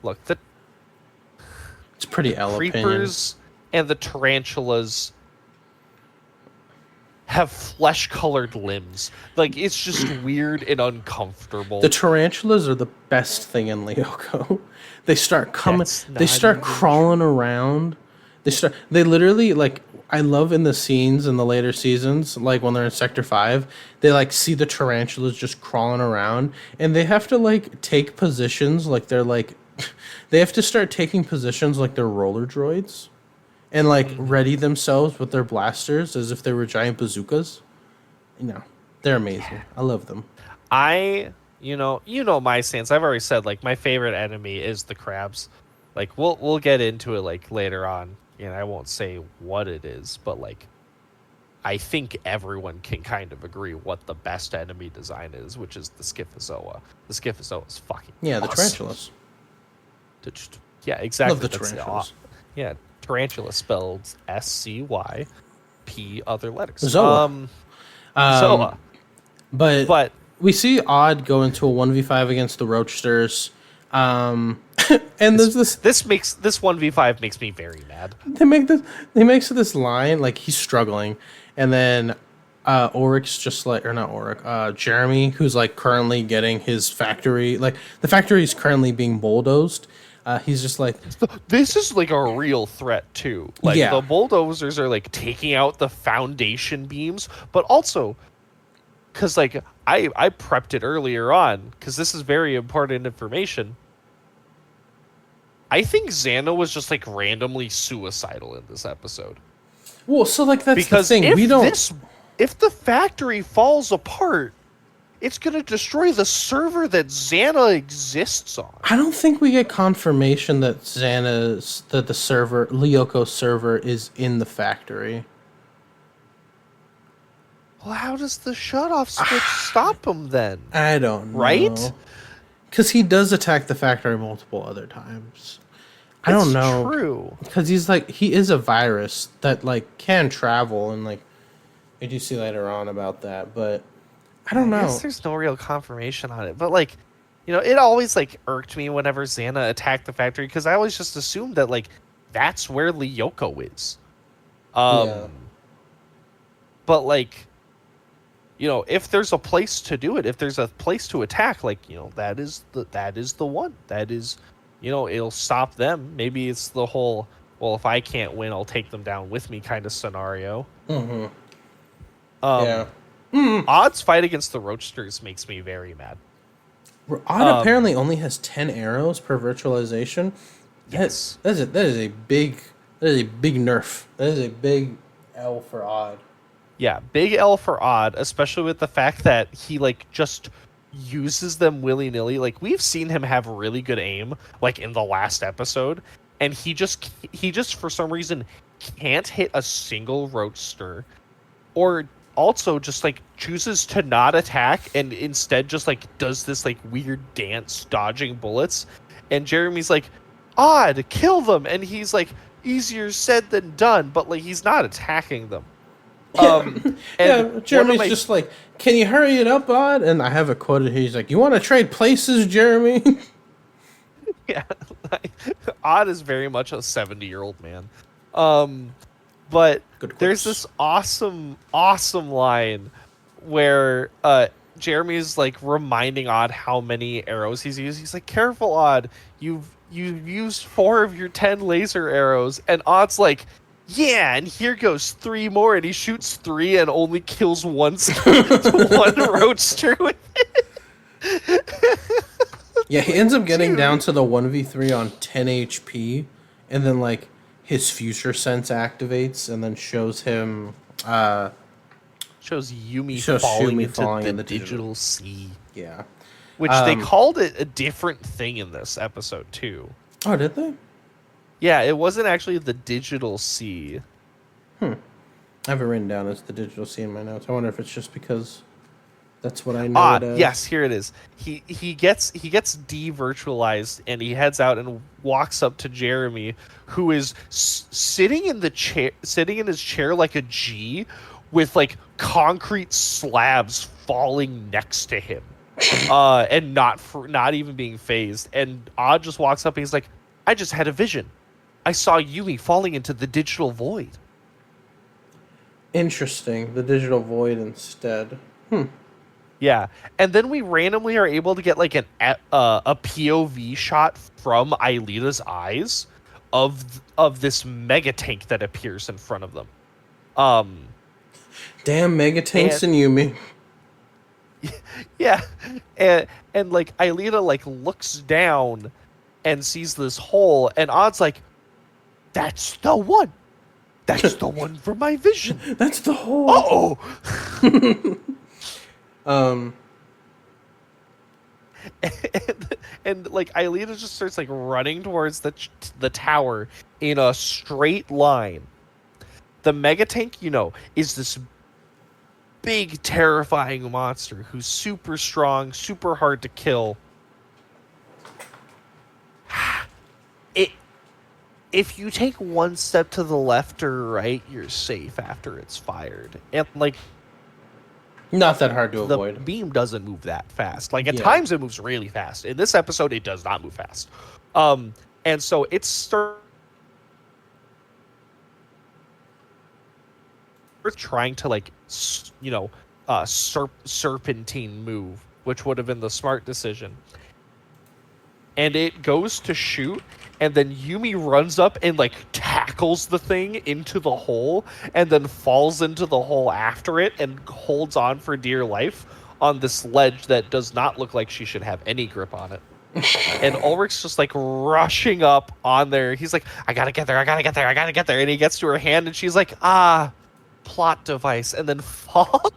Look, it's pretty creepers and the tarantulas have flesh-colored limbs. Like, it's just weird and uncomfortable. The tarantulas are the best thing in Lyoko. They start coming. They start crawling around. They literally, like, I love in the scenes in the later seasons, like when they're in Sector 5, they like see the tarantulas just crawling around, and they have to like take positions like they're like, they have to start taking positions like they're roller droids. And, like, ready themselves with their blasters as if they were giant bazookas. They're amazing. I love them. You know my stance. I've already said, like, my favorite enemy is the crabs. Like, we'll get into it, like, later on. I won't say what it is, but, like, I think everyone can kind of agree what the best enemy design is, which is the Scyphozoa. The Scyphozoa is fucking the awesome. tarantulas. Yeah, exactly. Love the tarantulas. Yeah. Tarantula spelled SCY, P other letters. Zoa. Zoa. But we see Odd go into a 1v5 against the Roachsters. And there's this 1v5 makes me very mad. They make this line, like he's struggling, and then Oryx Jeremy, who's like currently getting his factory, like the factory is currently being bulldozed. He's just like, this is like a real threat too. Like the bulldozers are like taking out the foundation beams, but also because like I prepped it earlier on because this is very important information. I think Xana was just like randomly suicidal in this episode. Well, so like that's because the thing. If the factory falls apart, it's going to destroy the server that Xana exists on. I don't think we get confirmation that the server, Lyoko server, is in the factory. Well, how does the shutoff switch stop him then? I don't know. Right? Because he does attack the factory multiple other times. I don't know. It's true. Because he is a virus that like can travel, and like we do see later on about that, but I don't know. I guess there's no real confirmation on it, but like, it always like irked me whenever Xana attacked the factory because I always just assumed that like that's where Lyoko is. But like, if there's a place to do it, if there's a place to attack, like that is the one. That is, it'll stop them. Maybe it's the whole, well, if I can't win, I'll take them down with me kind of scenario. Mm-hmm. Odd's fight against the Roachsters makes me very mad. Odd apparently only has 10 arrows per virtualization. Yes, that is a big nerf. That is a big L for Odd. Yeah, big L for Odd, especially with the fact that he like just uses them willy-nilly. Like we've seen him have really good aim, like in the last episode, and he just for some reason can't hit a single Roachster or also just like chooses to not attack and instead just like does this like weird dance dodging bullets. And Jeremy's like, odd, kill them. And he's like, easier said than done, but like he's not attacking them. And yeah, Jeremy's just like, can you hurry it up, Odd? And I have a quote here. He's like, you want to trade places, Jeremy? Yeah, like, Odd is very much a 70-year-old man. But there's this awesome line where Jeremy's like reminding Odd how many arrows he's used. He's like, careful, Odd, you've used 4 of your 10 laser arrows. And Odd's like, yeah, and here goes 3 more, and he shoots 3 and only kills one roadster with it. Yeah, he ends up getting down to the 1v3 on 10 HP, and then like his future sense activates and then shows him shows Yumi falling into the digital sea. Yeah. Which they called it a different thing in this episode too. Oh, did they? Yeah, it wasn't actually the digital sea. I have it written down as the digital sea in my notes. I wonder if it's just because that's what I know it as. Yes, here it is. He gets de-virtualized and he heads out and walks up to Jeremy, who is sitting in his chair like a G, with like concrete slabs falling next to him, and not even being phased. And Odd just walks up and he's like, "I just had a vision. I saw Yumi falling into the digital void." Interesting. The digital void instead. Yeah, and then we randomly are able to get like a POV shot from Aelita's eyes of this mega tank that appears in front of them. Damn mega tanks and Yumi. Yeah, and like Aelita like looks down and sees this hole, and Odd's like, "That's the one. That's the one from my vision. That's the hole." And like Aelita just starts like running towards the tower in a straight line. The mega tank, is this big terrifying monster who's super strong, super hard to kill. If you take one step to the left or right, you're safe after it's fired. And like, not that hard to avoid. The beam doesn't move that fast. Like at times it moves really fast. In this episode, it does not move fast. And so it starts trying to like, serpentine move, which would have been the smart decision. And it goes to shoot, and then Yumi runs up and like tackles the thing into the hole, and then falls into the hole after it and holds on for dear life on this ledge that does not look like she should have any grip on it. And Ulrich's just like rushing up on there. He's like, I gotta get there. And he gets to her hand, and she's like, plot device, and then falls.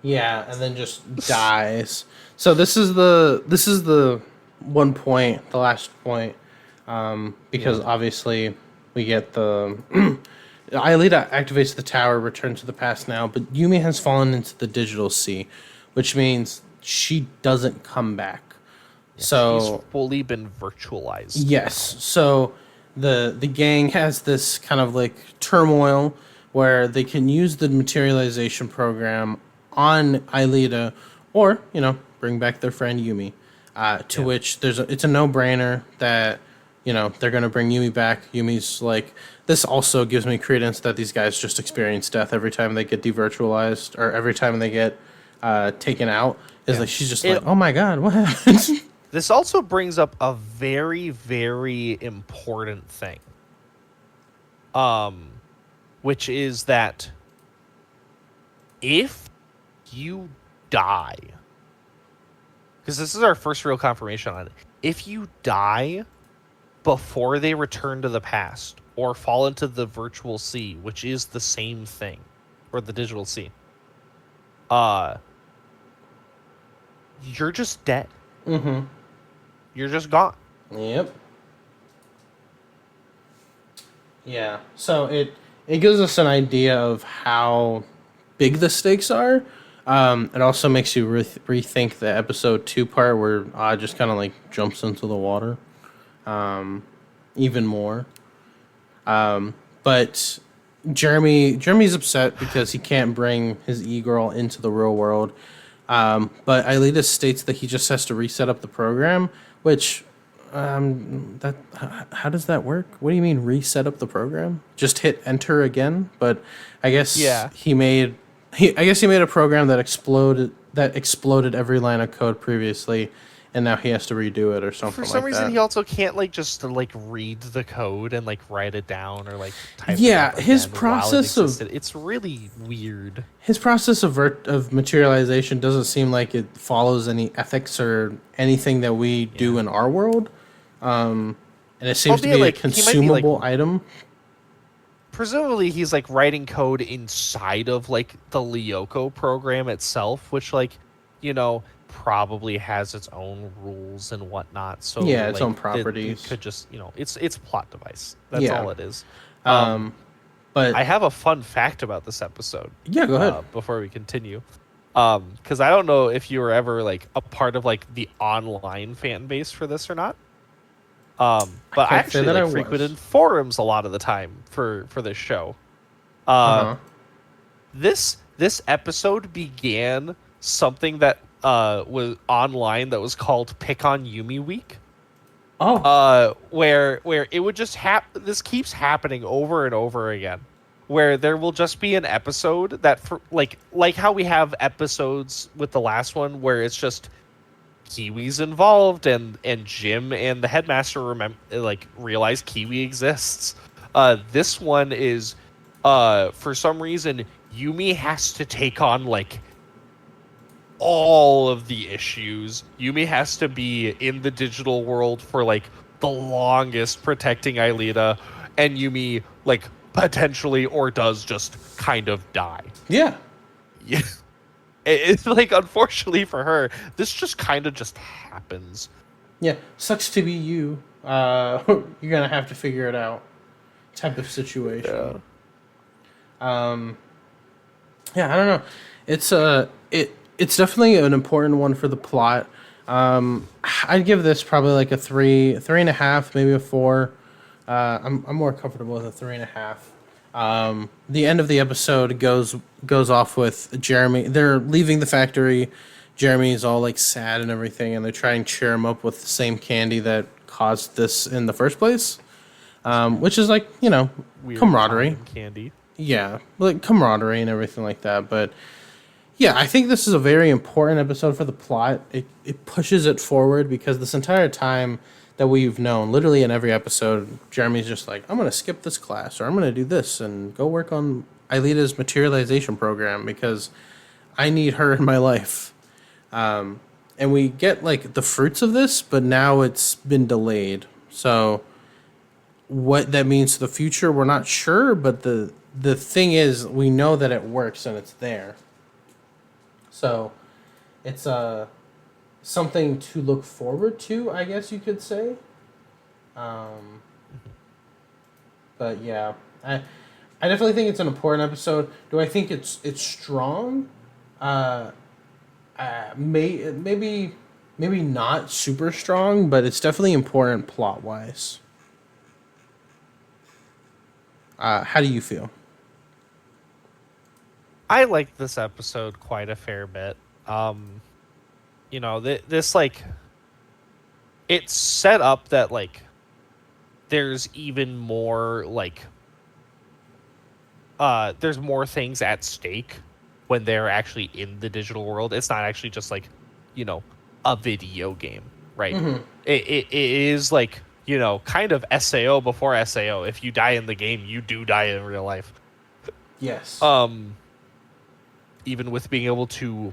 Yeah, and then just dies. So this is the one point, the last point, because obviously we get the Aelita activates the tower, return to the past now, but Yumi has fallen into the digital sea, which means she doesn't come back. Yeah, so she's fully been virtualized. Yes. So the gang has this kind of like turmoil where they can use the materialization program on Aelita, or bring back their friend Yumi. To which it's a no-brainer that they're going to bring Yumi back. Yumi's like, this also gives me credence that these guys just experience death every time they get devirtualized, or every time they get taken out. Like she's just like, oh my god, what happened? This also brings up a very, very important thing, which is that if you die, because this is our first real confirmation on it, if you die before they return to the past or fall into the virtual sea, which is the same thing, or the digital sea, you're just dead. Mm-hmm. You're just gone. Yep. Yeah. So it gives us an idea of how big the stakes are. It also makes you rethink the episode 2 part where just kind of like jumps into the water even more. But Jeremy's upset because he can't bring his e-girl into the real world. But Aelita states that he just has to reset up the program, which that how does that work? What do you mean reset up the program? Just hit enter again? But I guess he made a program that exploded every line of code previously, and now he has to redo it or something. For some like reason, that. he also can't just read the code and write it down or type. Yeah, his process it's really weird. His process of materialization doesn't seem like it follows any ethics or anything that we do in our world. And it seems to be a consumable item. Presumably, he's writing code inside of the Lyoko program itself, which probably has its own rules and whatnot. So its own properties. It could just it's a plot device. That's all it is. But I have a fun fact about this episode. Yeah, go ahead. Before we continue, because I don't know if you were ever a part of the online fan base for this or not. But I actually frequented forums a lot of the time for this show. This episode began something that was online that was called Pick on Yumi Week. Where it would just this keeps happening over and over again, where there will just be an episode that like how we have episodes with the last one where it's just Kiwi's involved and Jim and the headmaster realize Kiwi exists. This one is for some reason Yumi has to take on all of the issues. Yumi has to be in the digital world for the longest protecting Aelita, and Yumi potentially or does just kind of die. Yeah. It's unfortunately for her, this just kind of just happens. Yeah, sucks to be you. You're gonna have to figure it out. Type of situation. Yeah, I don't know. It's definitely an important one for the plot. I'd give this probably a 3.5, maybe a 4. I'm more comfortable with a 3.5. The end of the episode goes off with Jeremy. They're leaving the factory. Jeremy's all sad and everything, and they try and cheer him up with the same candy that caused this in the first place, which is weird camaraderie candy. Yeah, camaraderie and everything like that, but. Yeah, I think this is a very important episode for the plot. It pushes it forward because this entire time that we've known, literally in every episode, Jeremy's just I'm going to skip this class or I'm going to do this and go work on Aelita's materialization program because I need her in my life. And we get the fruits of this, but now it's been delayed. So what that means to the future, we're not sure, but the thing is we know that it works and it's there. So, it's something to look forward to, I guess you could say. But yeah, I definitely think it's an important episode. Do I think it's strong? Maybe not super strong, but it's definitely important plot wise. How do you feel? I like this episode quite a fair bit. This it's set up that there's even more there's more things at stake when they're actually in the digital world. It's not actually just a video game, right? Mm-hmm. It is kind of SAO before SAO. If you die in the game, you do die in real life. Yes. Even with being able to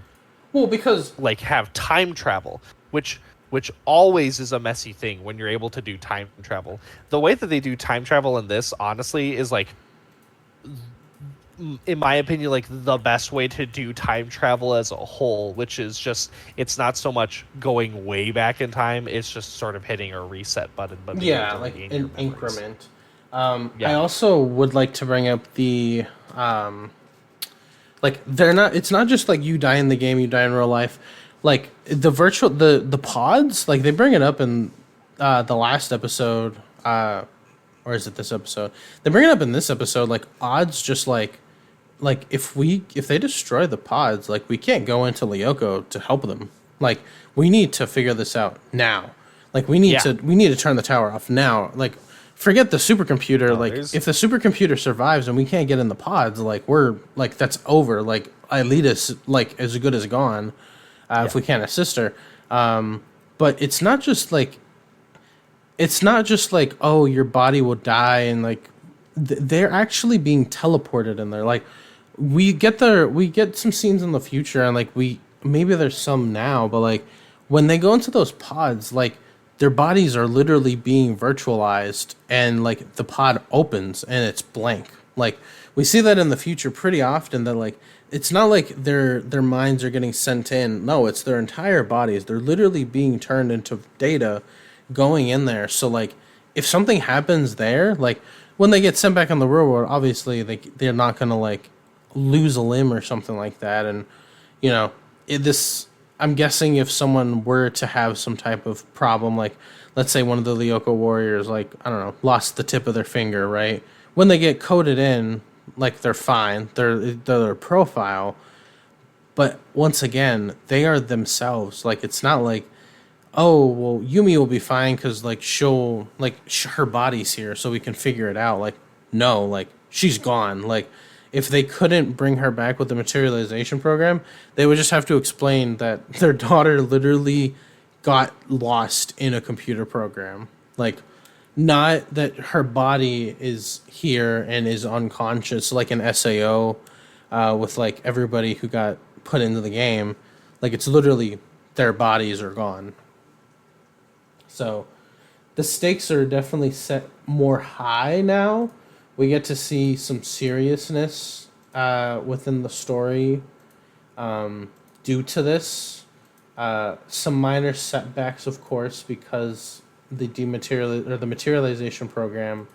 because have time travel, which always is a messy thing when you're able to do time travel. The way that they do time travel in this, honestly, is in my opinion, the best way to do time travel as a whole, which is just, it's not so much going way back in time, it's just sort of hitting a reset button. But an increment. I also would like to bring up the Like they're not. It's not just like you die in the game, you die in real life. Like the pods, like they bring it up in the last episode, or is it this episode? They bring it up in this episode. Like odds, just like if they destroy the pods, like we can't go into Lyoko to help them. Like we need to figure this out now. Like we need to turn the tower off now. Like forget the supercomputer. No, Like if the supercomputer survives and we can't get in the pods, like we're like that's over. Like Aelita's like as good as gone if we can't assist her. But it's not just like oh your body will die and like they're actually being teleported in there. Like we get some scenes in the future and like we maybe there's some now, but like when they go into those pods, like their bodies are literally being virtualized and like the pod opens and it's blank. Like we see that in the future pretty often that like it's not like their minds are getting sent in. No, it's their entire bodies. They're literally being turned into data going in there. So like if something happens there, like when they get sent back on the real world, obviously they're not gonna like lose a limb or something like that. And you know, this I'm guessing if someone were to have some type of problem, like let's say one of the Lyoko warriors, like I don't know, lost the tip of their finger, right? When they get coded in, like they're fine, they're their profile. But once again, they are themselves. Like it's not like, oh well, Yumi will be fine because like she'll like her body's here, so we can figure it out. Like no, like she's gone. Like if they couldn't bring her back with the materialization program, they would just have to explain that their daughter literally got lost in a computer program. Like, not that her body is here and is unconscious, like an SAO with like everybody who got put into the game. Like, it's literally their bodies are gone. So, the stakes are definitely set more high now. We get to see some seriousness within the story due to this. Some minor setbacks, of course, because the materialization program,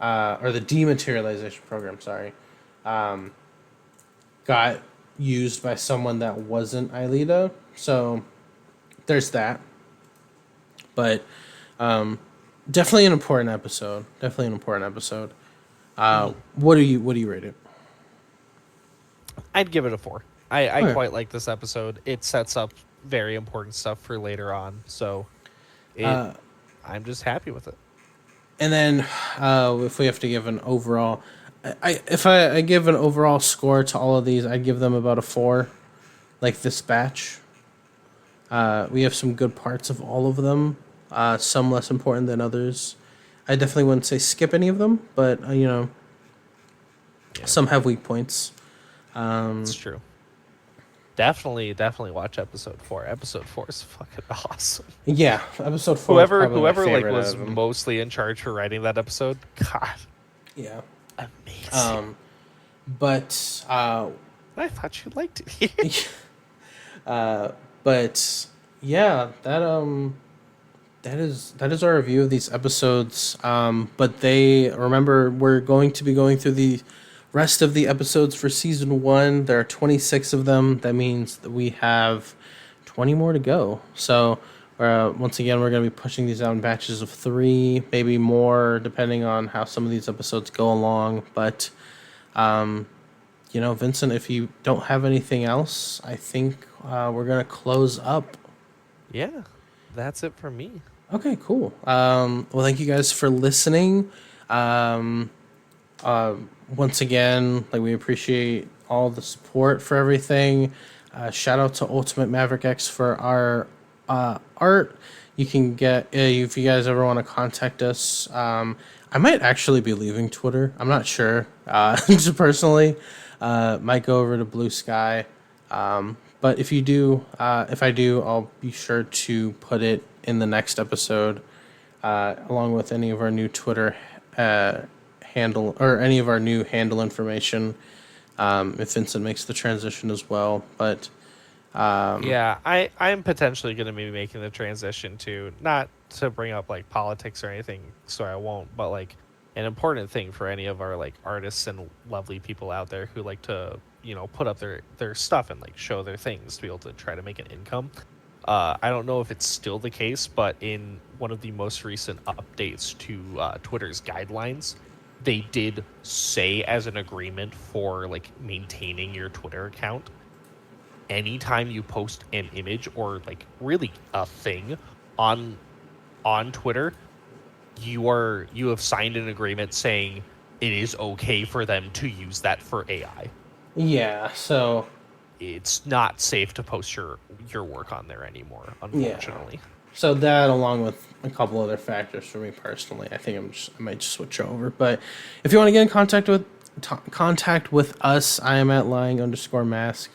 or the dematerialization program, sorry, got used by someone that wasn't Aelita. So there's that. But definitely an important episode. Definitely an important episode. What do you rate it? I'd give it a 4. I Okay. quite like this episode. It sets up very important stuff for later on, so I'm just happy with it. And then if we have to give an overall, if I give an overall score to all of these, I'd give them about a 4. Like this batch, we have some good parts of all of them. Some less important than others. I definitely wouldn't say skip any of them, but some have weak points. It's true. Definitely watch episode 4. Episode 4 is fucking awesome. Yeah, episode 4. Whoever like was mostly in charge for writing that episode, God, yeah, amazing. But I thought you liked it. but yeah, that is our review of these episodes. But remember we're going to be going through the rest of the episodes for season 1. There are 26 of them. That means that we have 20 more to go. So once again, we're going to be pushing these out in batches of 3, maybe more, depending on how some of these episodes go along. But Vincent, if you don't have anything else, I think we're going to close up. Yeah, that's it for me. Okay, cool. Well, thank you guys for listening. Once again, like we appreciate all the support for everything. Shout out to Ultimate Maverick X for our art. You can get if you guys ever want to contact us. I might actually be leaving Twitter. I'm not sure. Just personally, might go over to Blue Sky. But if you do, if I do, I'll be sure to put it in the next episode, along with any of our new Twitter handle or any of our new handle information. If Vincent makes the transition as well, but yeah, I'm potentially going to be making the transition to, not to bring up like politics or anything, so I won't, but like an important thing for any of our like artists and lovely people out there who like to, you know, put up their stuff and like show their things to be able to try to make an income. I don't know if it's still the case, but in one of the most recent updates to Twitter's guidelines, they did say as an agreement for like maintaining your Twitter account, anytime you post an image or like really a thing on Twitter, you have signed an agreement saying it is okay for them to use that for AI. Yeah, so It's not safe to post your work on there anymore, unfortunately. Yeah. So that, along with a couple other factors for me personally, I think I might just switch over. But if you want to get in contact with us, I am at lying_mask.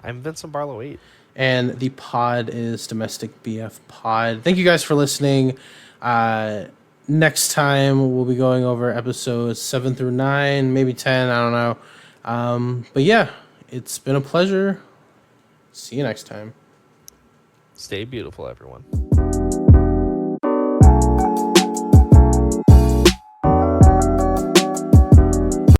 I'm Vincent Barlow 8. And the pod is Domestic BF Pod. Thank you guys for listening. Next time we'll be going over episodes 7 through 9, maybe 10, I don't know. But yeah, it's been a pleasure. See you next time. Stay beautiful, everyone.